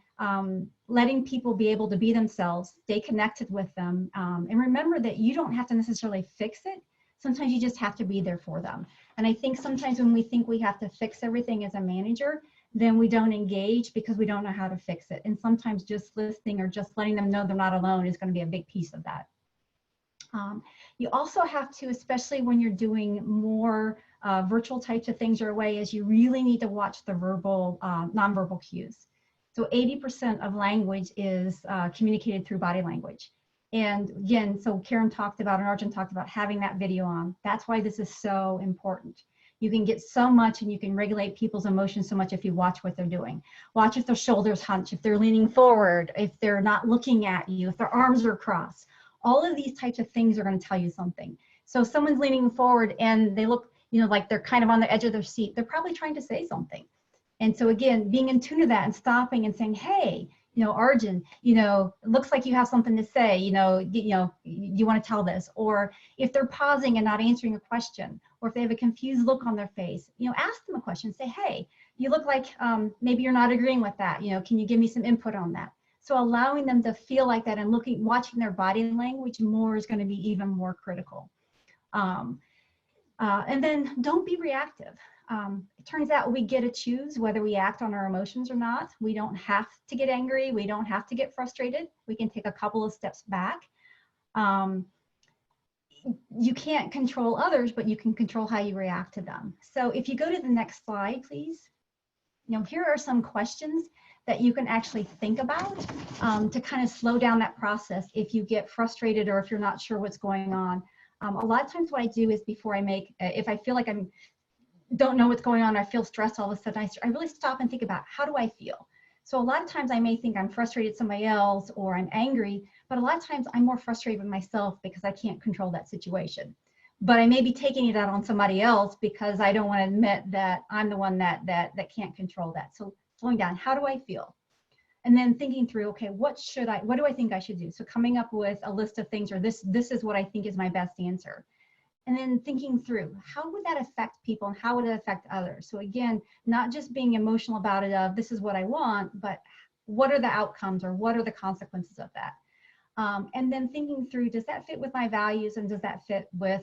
letting people be able to be themselves, stay connected with them, and remember that you don't have to necessarily fix it. Sometimes you just have to be there for them. And I think sometimes when we think we have to fix everything as a manager, then we don't engage because we don't know how to fix it. And sometimes just listening or just letting them know they're not alone is going to be a big piece of that. You also have to, especially when you're doing more virtual types of things your way, is you really need to watch the verbal, nonverbal cues. So 80% of language is communicated through body language. And again, so Karin talked about, and Arjan talked about having that video on. That's why this is so important. You can get so much, and you can regulate people's emotions so much if you watch what they're doing. Watch if their shoulders hunch, if they're leaning forward, if they're not looking at you, if their arms are crossed. All of these types of things are going to tell you something. So if someone's leaning forward and they look, you know, like they're kind of on the edge of their seat, they're probably trying to say something. And so again, being in tune to that and stopping and saying, hey, you know, Arjan, you know, it looks like you have something to say, you want to tell this. Or if they're pausing and not answering a question, or if they have a confused look on their face, you know, ask them a question. Say, hey, you look like maybe you're not agreeing with that. You know, can you give me some input on that? So allowing them to feel like that and watching their body language more is going to be even more critical. And then don't be reactive. It turns out we get to choose whether we act on our emotions or not. We don't have to get angry. We don't have to get frustrated. We can take a couple of steps back. You can't control others, but you can control how you react to them. So if you go to the next slide, please. You know, here are some questions that you can actually think about to kind of slow down that process if you get frustrated or if you're not sure what's going on. A lot of times what I do is before I make, if I feel like I don't know what's going on, I feel stressed all of a sudden, I really stop and think about, how do I feel? So a lot of times I may think I'm frustrated at somebody else or I'm angry, but a lot of times I'm more frustrated with myself because I can't control that situation. but I may be taking it out on somebody else because I don't want to admit that I'm the one that can't control that. So slowing down, how do I feel? And then thinking through, okay, what do I think I should do? So coming up with a list of things, or this is what I think is my best answer. And then thinking through, how would that affect people and how would it affect others? So again, not just being emotional about it of this is what I want, but what are the outcomes or what are the consequences of that? And then thinking through, does that fit with my values and does that fit with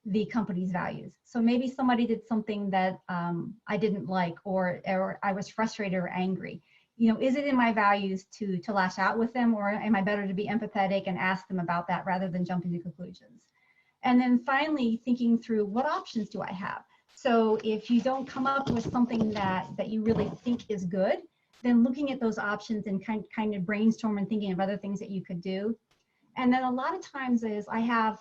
the company's values? So maybe somebody did something that I didn't like, or I was frustrated or angry. You know, is it in my values to lash out with them, or am I better to be empathetic and ask them about that rather than jumping to conclusions? And then finally, thinking through what options do I have? So if you don't come up with something that you really think is good, then looking at those options and kind of brainstorm and thinking of other things that you could do. And then a lot of times is I have,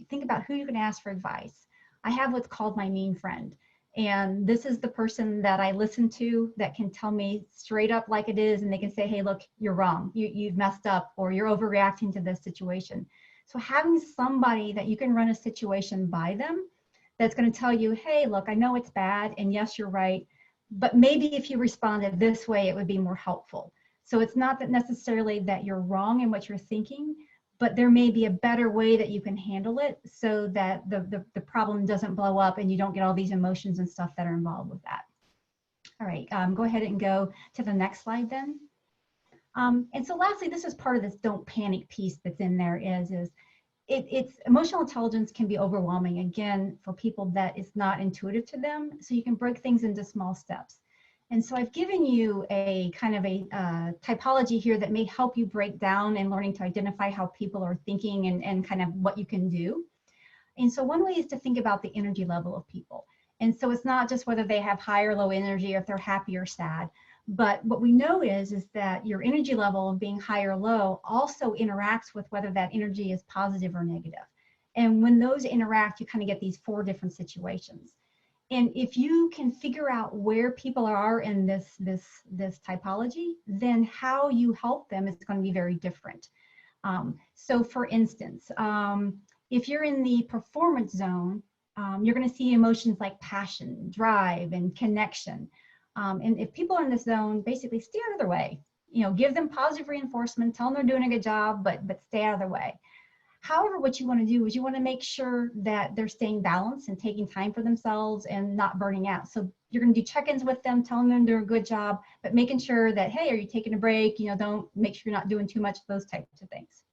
think about who you can ask for advice. I have what's called my mean friend. And this is the person that I listen to that can tell me straight up like it is. And they can say, hey, look, you're wrong. You've messed up, or you're overreacting to this situation. So having somebody that you can run a situation by them that's going to tell you, hey, look, I know it's bad. And yes, you're right. But maybe if you responded this way, it would be more helpful. So it's not that necessarily that you're wrong in what you're thinking, but there may be a better way that you can handle it so that the problem doesn't blow up and you don't get all these emotions and stuff that are involved with that. All right, go ahead and go to the next slide then. And so lastly, this is part of this don't panic piece that's in there it's emotional intelligence can be overwhelming, again, for people that it's not intuitive to them. So you can break things into small steps. And so I've given you a kind of a typology here that may help you break down and learning to identify how people are thinking and kind of what you can do. And so one way is to think about the energy level of people. And so it's not just whether they have high or low energy or if they're happy or sad. But what we know is that your energy level of being high or low also interacts with whether that energy is positive or negative. And when those interact, you kind of get these 4 different situations. And if you can figure out where people are in this typology, then how you help them is going to be very different. So for instance, if you're in the performance zone, you're going to see emotions like passion, drive, and connection. And if people are in this zone, basically stay out of their way. Give them positive reinforcement, tell them they're doing a good job, but stay out of their way. However, what you want to do is you want to make sure that they're staying balanced and taking time for themselves and not burning out. So you're going to do check-ins with them, telling them they're doing a good job, but making sure that, hey, are you taking a break? Don't make sure you're not doing too much of those types of things.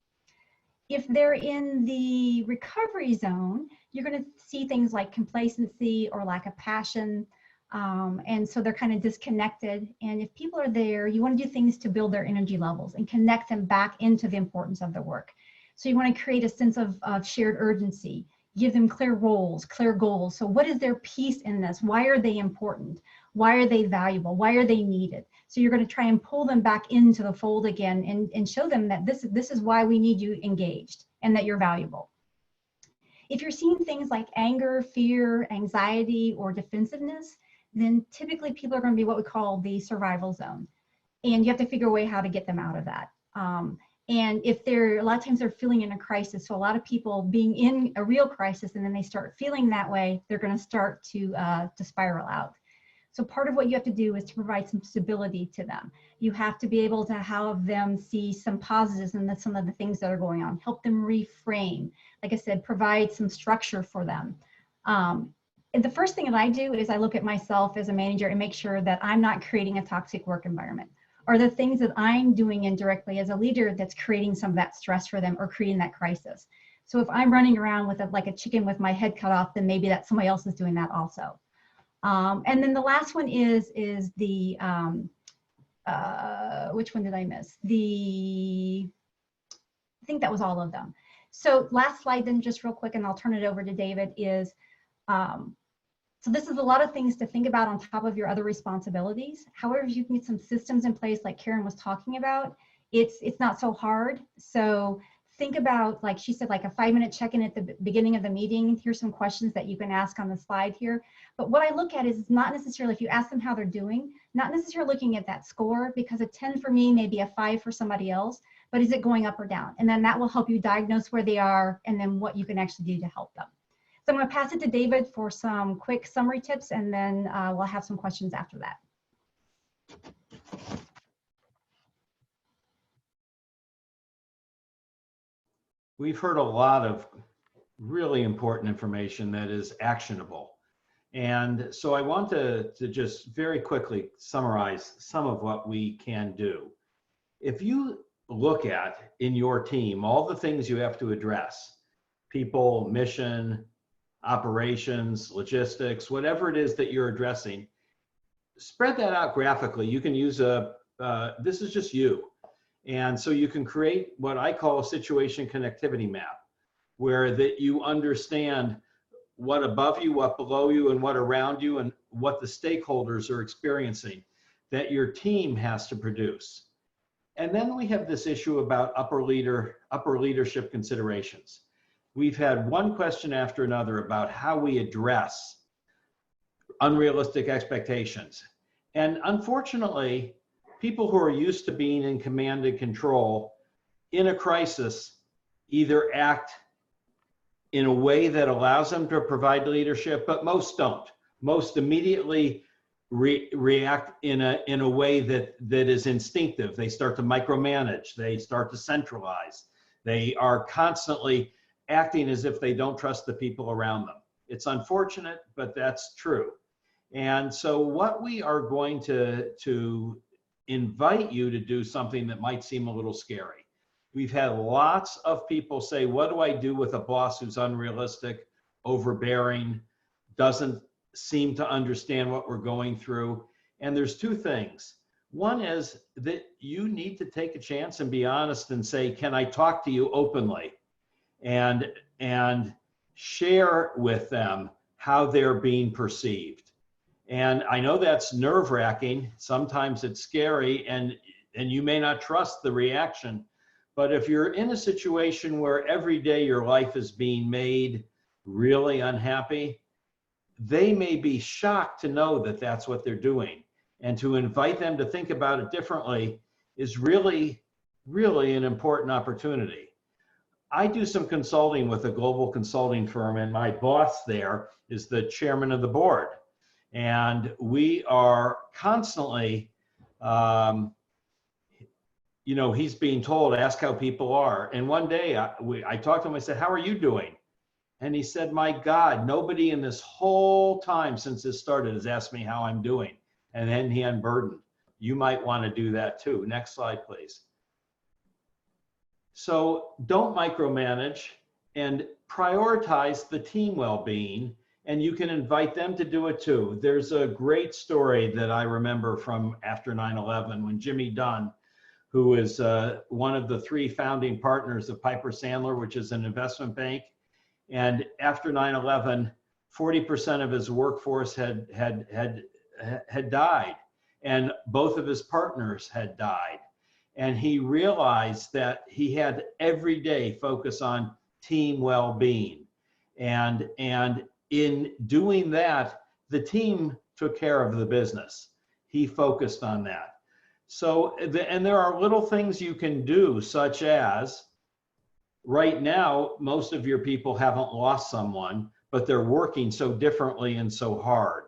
If they're in the recovery zone, you're going to see things like complacency or lack of passion. And so they're kind of disconnected. And if people are there, you want to do things to build their energy levels and connect them back into the importance of their work. So you want to create a sense of shared urgency, give them clear roles, clear goals. So what is their piece in this? Why are they important? Why are they valuable? Why are they needed? So you're going to try and pull them back into the fold again and show them that this is why we need you engaged and that you're valuable. If you're seeing things like anger, fear, anxiety, or defensiveness, then typically people are going to be what we call the survival zone. And you have to figure a way how to get them out of that. And if a lot of times they're feeling in a crisis, so a lot of people being in a real crisis and then they start feeling that way, they're going to start to spiral out. So part of what you have to do is to provide some stability to them. You have to be able to have them see some positives in some of the things that are going on, help them reframe. Like I said, provide some structure for them. And the first thing that I do is I look at myself as a manager and make sure that I'm not creating a toxic work environment, or the things that I'm doing indirectly as a leader that's creating some of that stress for them or creating that crisis. So if I'm running around with like a chicken with my head cut off, then maybe that somebody else is doing that also. And then the last one is the, which one did I miss? I think that was all of them. So last slide then, just real quick, and I'll turn it over to David, is, so this is a lot of things to think about on top of your other responsibilities. However, if you can get some systems in place like Karin was talking about, it's not so hard. So think about, like she said, like a 5-minute check-in at the beginning of the meeting. Here's some questions that you can ask on the slide here. But what I look at is not necessarily, if you ask them how they're doing, not necessarily looking at that score, because a 10 for me may be a 5 for somebody else, but is it going up or down? And then that will help you diagnose where they are and then what you can actually do to help them. So I'm going to pass it to David for some quick summary tips, and then we'll have some questions after that. We've heard a lot of really important information that is actionable. And so I want to just very quickly summarize some of what we can do. If you look at in your team all the things you have to address, people, mission, operations, logistics, whatever it is that you're addressing, spread that out graphically. You can use this is just you. And so you can create what I call a situation connectivity map, where that you understand what above you, what below you, and what around you, and what the stakeholders are experiencing that your team has to produce. And then we have this issue about upper leadership considerations. We've had one question after another about how we address unrealistic expectations. And unfortunately, people who are used to being in command and control in a crisis either act in a way that allows them to provide leadership, but most don't. Most immediately react in a way that is instinctive. They start to micromanage, they start to centralize. They are constantly acting as if they don't trust the people around them. It's unfortunate, but that's true. And so what we are going to invite you to do something that might seem a little scary. We've had lots of people say, what do I do with a boss who's unrealistic, overbearing, doesn't seem to understand what we're going through? And there's two things. One is that you need to take a chance and be honest and say, can I talk to you openly? And share with them how they're being perceived. And I know that's nerve-wracking. Sometimes it's scary, and you may not trust the reaction. But if you're in a situation where every day your life is being made really unhappy, they may be shocked to know that that's what they're doing. And to invite them to think about it differently is really, really an important opportunity. I do some consulting with a global consulting firm, and my boss there is the chairman of the board. And we are constantly, he's being told, ask how people are. And one day I talked to him, I said, how are you doing? And he said, my God, nobody in this whole time since this started has asked me how I'm doing. And then he unburdened. You might want to do that too. Next slide, please. So don't micromanage and prioritize the team well-being. And you can invite them to do it too. There's a great story that I remember from after 9/11 when Jimmy Dunn, who is one of the 3 founding partners of Piper Sandler, which is an investment bank. And after 9/11, 40% of his workforce had died, and both of his partners had died. And he realized that he had every day focus on team well-being. And in doing that, the team took care of the business. He focused on that. So, and there are little things you can do, such as right now, most of your people haven't lost someone, but they're working so differently and so hard.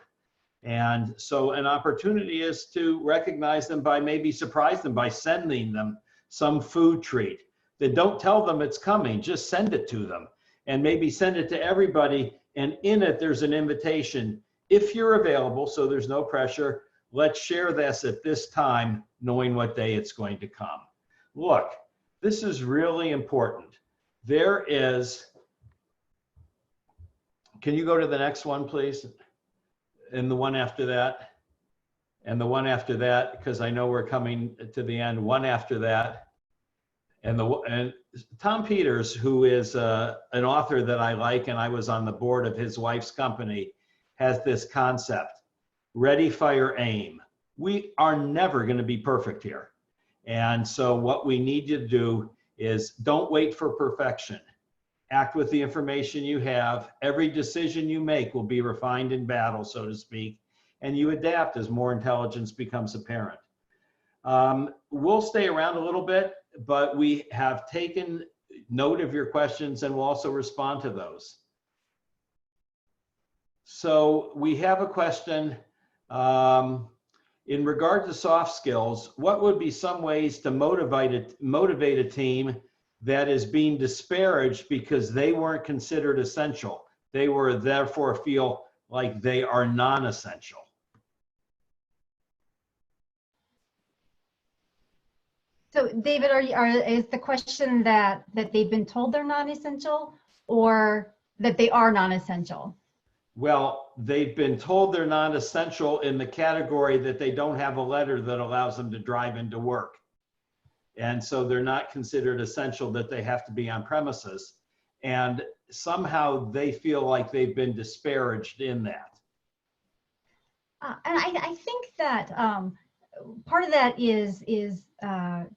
And so an opportunity is to recognize them by maybe surprise them by sending them some food treat. Then don't tell them it's coming, just send it to them. And maybe send it to everybody, and in it there's an invitation. If you're available, so there's no pressure, let's share this at this time, knowing what day it's going to come. Look, this is really important. There is, can you go to the next one, please? And the one after that, and the one after that, because I know we're coming to the end, one after that. And Tom Peters, who is an author that I like, and I was on the board of his wife's company, has this concept, ready, fire, aim. We are never going to be perfect here. And so what we need to do is don't wait for perfection. Act with the information you have. Every decision you make will be refined in battle, so to speak, and you adapt as more intelligence becomes apparent. We'll stay around a little bit, but we have taken note of your questions and we'll also respond to those. So we have a question in regard to soft skills. What would be some ways to motivate a team that is being disparaged because they weren't considered essential? They were therefore feel like they are non-essential. So David, is the question that they've been told they're non-essential, or that they are non-essential? Well, they've been told they're non-essential in the category that they don't have a letter that allows them to drive into work. And so they're not considered essential, that they have to be on premises. And somehow they feel like they've been disparaged in that. And I think that part of that is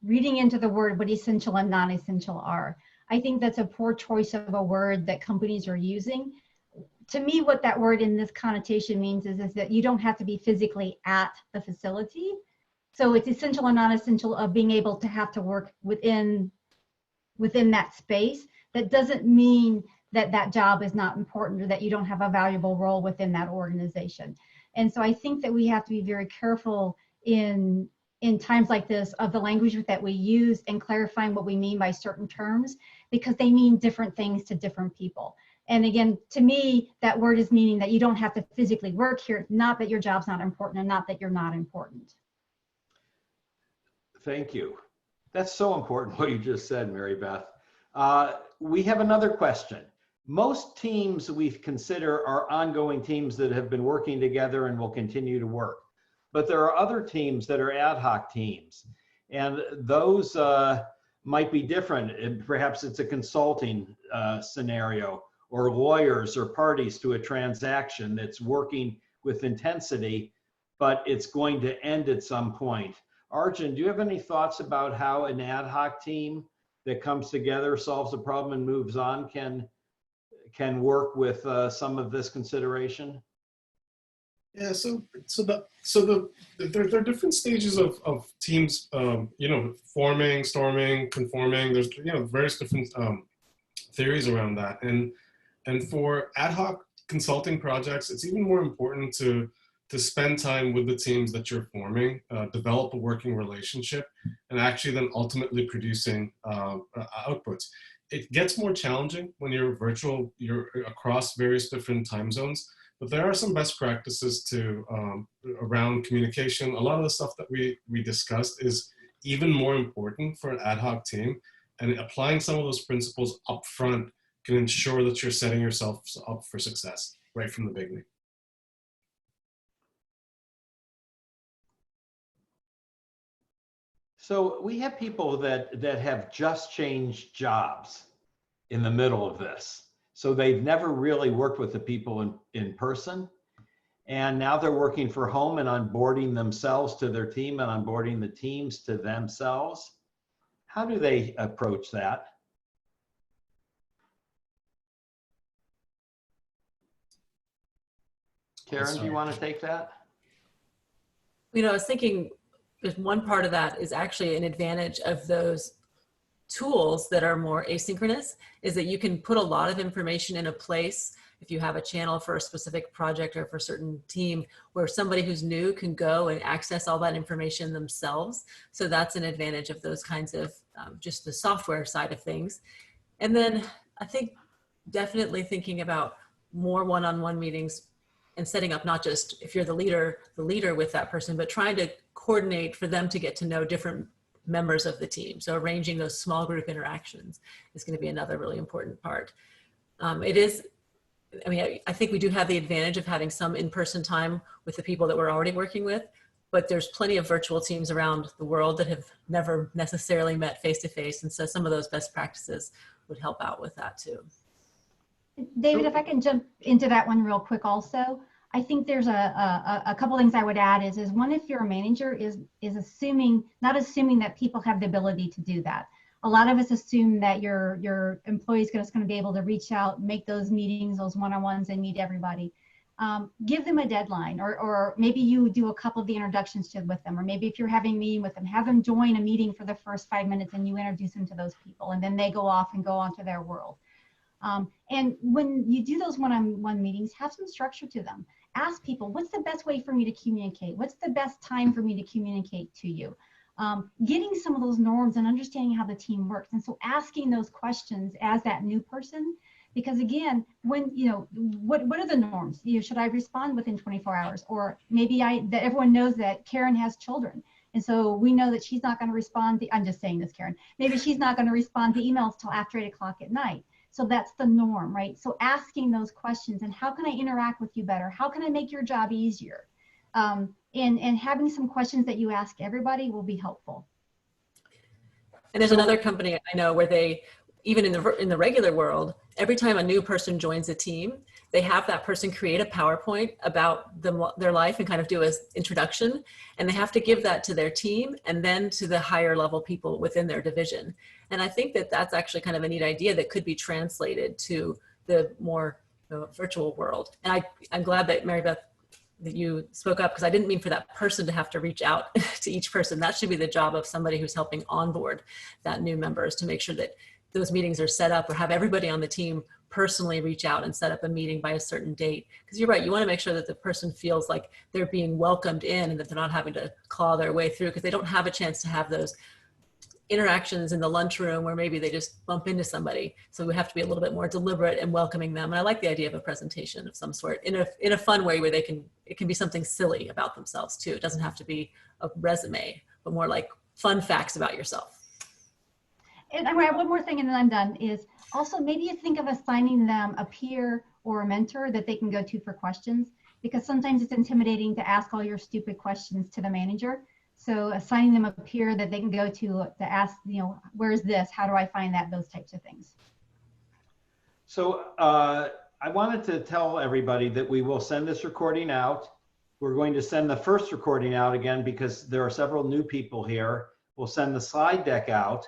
reading into the word what essential and non-essential are. I think that's a poor choice of a word that companies are using. To me, what that word in this connotation means is that you don't have to be physically at the facility. So it's essential and non-essential of being able to have to work within that space. That doesn't mean that that job is not important or that you don't have a valuable role within that organization. And so I think that we have to be very careful in times like this of the language that we use and clarifying what we mean by certain terms, because they mean different things to different people. And again, to me, that word is meaning that you don't have to physically work here, not that your job's not important and not that you're not important. Thank you. That's so important what you just said, Maribeth. We have another question. Most teams we consider are ongoing teams that have been working together and will continue to work. But there are other teams that are ad hoc teams. And those might be different. And perhaps it's a consulting scenario, or lawyers or parties to a transaction that's working with intensity, but it's going to end at some point. Arjan, do you have any thoughts about how an ad hoc team that comes together, solves a problem, and moves on can work with some of this consideration? Yeah, there are different stages of teams, forming, storming, conforming. There's various different theories around that, and for ad hoc consulting projects, it's even more important to spend time with the teams that you're forming, develop a working relationship, and actually then ultimately producing outputs. It gets more challenging when you're virtual, you're across various different time zones, but there are some best practices around communication. A lot of the stuff that we discussed is even more important for an ad hoc team, and applying some of those principles up front can ensure that you're setting yourself up for success right from the beginning. So we have people that have just changed jobs in the middle of this. So they've never really worked with the people in person. And now they're working from home and onboarding themselves to their team and onboarding the teams to themselves. How do they approach that? Karin, do you want to take that? I was thinking there's one part of that is actually an advantage of those tools that are more asynchronous, is that you can put a lot of information in a place. If you have a channel for a specific project or for a certain team, where somebody who's new can go and access all that information themselves. So that's an advantage of those kinds of just the software side of things. And then I think definitely thinking about more one-on-one meetings and setting up not just if you're the leader with that person, but trying to coordinate for them to get to know different members of the team. So arranging those small group interactions is going to be another really important part. I think we do have the advantage of having some in-person time with the people that we're already working with, but there's plenty of virtual teams around the world that have never necessarily met face-to-face. And so some of those best practices would help out with that too. David, if I can jump into that one real quick also, I think there's a couple things I would add is one, if you're a manager, is not assuming that people have the ability to do that. A lot of us assume that your employees just going to be able to reach out, make those meetings, those one-on-ones, and meet everybody. Give them a deadline, or maybe you do a couple of the introductions with them, or maybe if you're having a meeting with them, have them join a meeting for the first 5 minutes and you introduce them to those people, and then they go off and go on to their world. And when you do those one-on-one meetings, have some structure to them. Ask people, what's the best way for me to communicate? What's the best time for me to communicate to you? Getting some of those norms and understanding how the team works. And so asking those questions as that new person, because again, when, you know, what are the norms? You know, should I respond within 24 hours? Or maybe that everyone knows that Karin has children. And so we know that she's not going to respond. I'm just saying this, Karin. Maybe she's not going to respond to emails till after 8 o'clock at night. So that's the norm, right? So asking those questions and how can I interact with you better? How can I make your job easier? And having some questions that you ask everybody will be helpful. And there's another company I know where they, even in the regular world, every time a new person joins a team, they have that person create a PowerPoint about their life and kind of do an introduction. And they have to give that to their team and then to the higher level people within their division. And I think that that's actually kind of a neat idea that could be translated to the more virtual world. And I'm glad that Maribeth, that you spoke up, because I didn't mean for that person to have to reach out to each person. That should be the job of somebody who's helping onboard that new member, is to make sure that those meetings are set up, or have everybody on the team personally reach out and set up a meeting by a certain date. Because you're right, you want to make sure that the person feels like they're being welcomed in and that they're not having to claw their way through, because they don't have a chance to have those interactions in the lunchroom where maybe they just bump into somebody. So we have to be a little bit more deliberate in welcoming them. And I like the idea of a presentation of some sort in a fun way where it can be something silly about themselves too. It doesn't have to be a resume, but more like fun facts about yourself. And I'm going to add one more thing and then I'm done, is also maybe you think of assigning them a peer or a mentor that they can go to for questions, because sometimes it's intimidating to ask all your stupid questions to the manager. So assigning them a peer that they can go to ask, you know, where's this? How do I find that? Those types of things. So I wanted to tell everybody that we will send this recording out. We're going to send the first recording out again because there are several new people here. We'll send the slide deck out.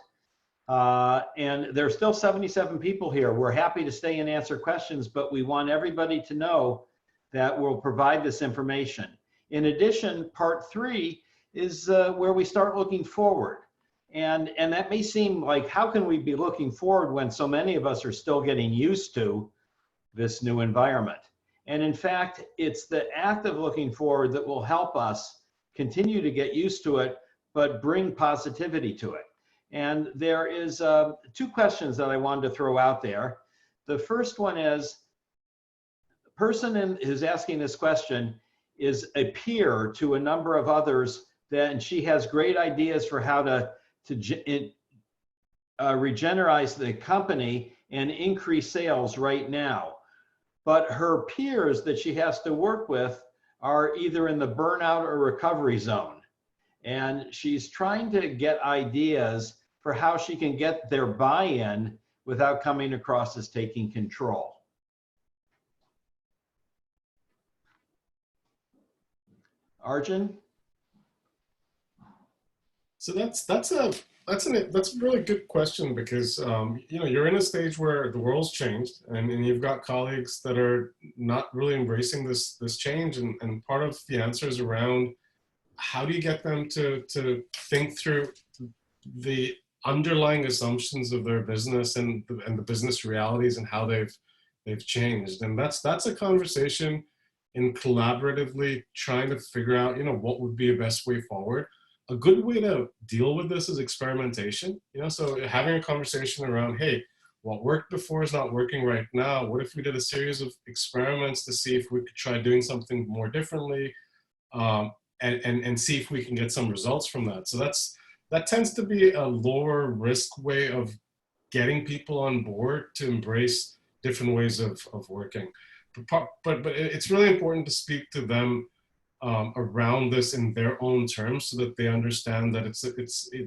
And there's still 77 people here. We're happy to stay and answer questions, but we want everybody to know that we'll provide this information. In addition, part 3 is where we start looking forward. And that may seem like, how can we be looking forward when so many of us are still getting used to this new environment? And in fact, it's the act of looking forward that will help us continue to get used to it, but bring positivity to it. And there is 2 questions that I wanted to throw out there. The first one is, the person who's asking this question is a peer to a number of others, and she has great ideas for how to regenerate the company and increase sales right now. But her peers that she has to work with are either in the burnout or recovery zone. And she's trying to get ideas for how she can get their buy-in without coming across as taking control. Arjan? So that's a really good question, because you know, you're in a stage where the world's changed, and you've got colleagues that are not really embracing this change, and part of the answer is around how do you get them to think through the underlying assumptions of their business and the business realities and how they've changed. And that's a conversation in collaboratively trying to figure out, you know, what would be a best way forward. A good way to deal with this is experimentation, you know, so having a conversation around, hey, what worked before is not working right now. What if we did a series of experiments to see if we could try doing something more differently, and see if we can get some results from that. So that tends to be a lower risk way of getting people on board to embrace different ways of working. But it's really important to speak to them around this in their own terms, so that they understand that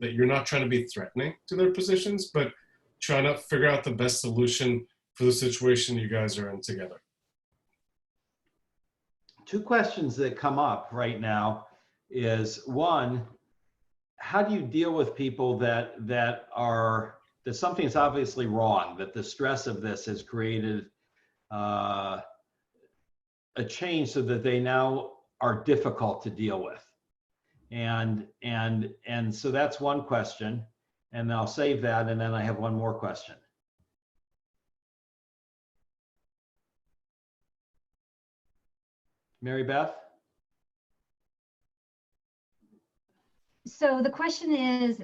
that you're not trying to be threatening to their positions, but trying to figure out the best solution for the situation you guys are in together. 2 questions that come up right now is, one, how do you deal with people that something's obviously wrong, that the stress of this has created a change so that they now are difficult to deal with? And so that's one question, and I'll save that, and then I have one more question. Maribeth? So the question is,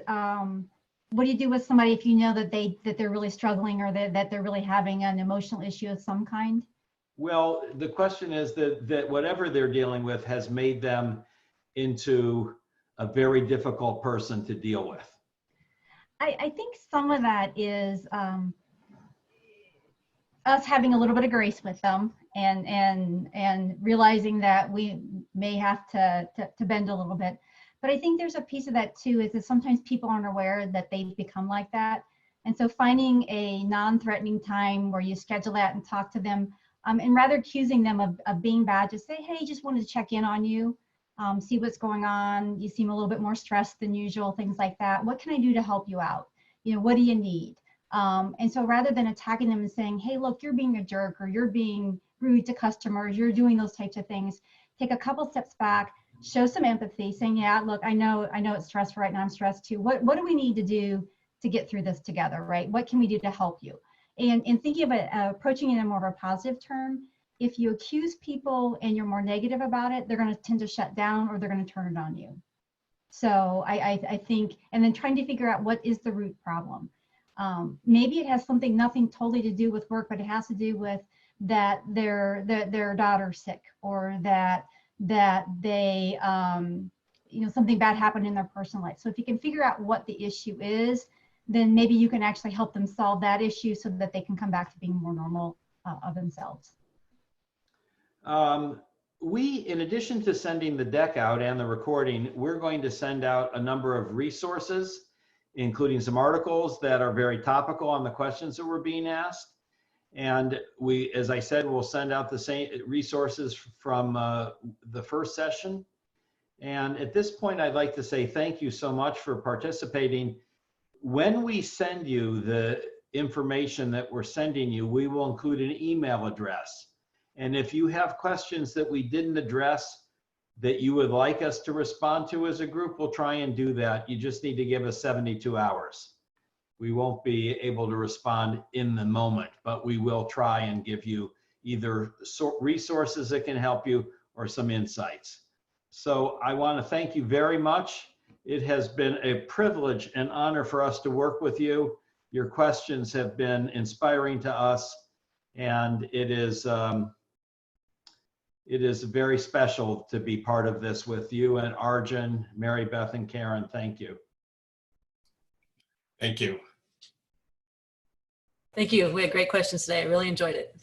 what do you do with somebody if you know that they're really struggling, or that they're really having an emotional issue of some kind? Well, the question is that whatever they're dealing with has made them into a very difficult person to deal with. I think some of that is us having a little bit of grace with them, and realizing that we may have to bend a little bit. But I think there's a piece of that too, is that sometimes people aren't aware that they've become like that. And so finding a non-threatening time where you schedule that and talk to them, and rather accusing them of being bad, just say, hey, just wanted to check in on you, see what's going on. You seem a little bit more stressed than usual, things like that. What can I do to help you out? You know, what do you need? And so rather than attacking them and saying, hey, look, you're being a jerk, or you're being rude to customers, you're doing those types of things, take a couple steps back, show some empathy, saying, yeah, look, I know it's stressful right now, I'm stressed too. What do we need to do to get through this together, right? What can we do to help you? And thinking of it, approaching it in more of a positive term, if you accuse people and you're more negative about it, they're going to tend to shut down, or they're going to turn it on you. So I think, and then trying to figure out what is the root problem. Maybe it has nothing totally to do with work, but it has to do with that their daughter's sick, or that they, you know, something bad happened in their personal life. So if you can figure out what the issue is, then maybe you can actually help them solve that issue so that they can come back to being more normal of themselves. In addition to sending the deck out and the recording, we're going to send out a number of resources, including some articles that are very topical on the questions that were being asked. And we, as I said, we'll send out the same resources from the first session. And at this point, I'd like to say thank you so much for participating. When we send you the information that we're sending you, we will include an email address. And if you have questions that we didn't address that you would like us to respond to as a group, we'll try and do that. You just need to give us 72 hours. We won't be able to respond in the moment, but we will try and give you either resources that can help you or some insights. So I want to thank you very much. It has been a privilege and honor for us to work with you. Your questions have been inspiring to us, and it is very special to be part of this with you and Arjan, Maribeth, and Karin. Thank you. Thank you. Thank you. We had great questions today. I really enjoyed it.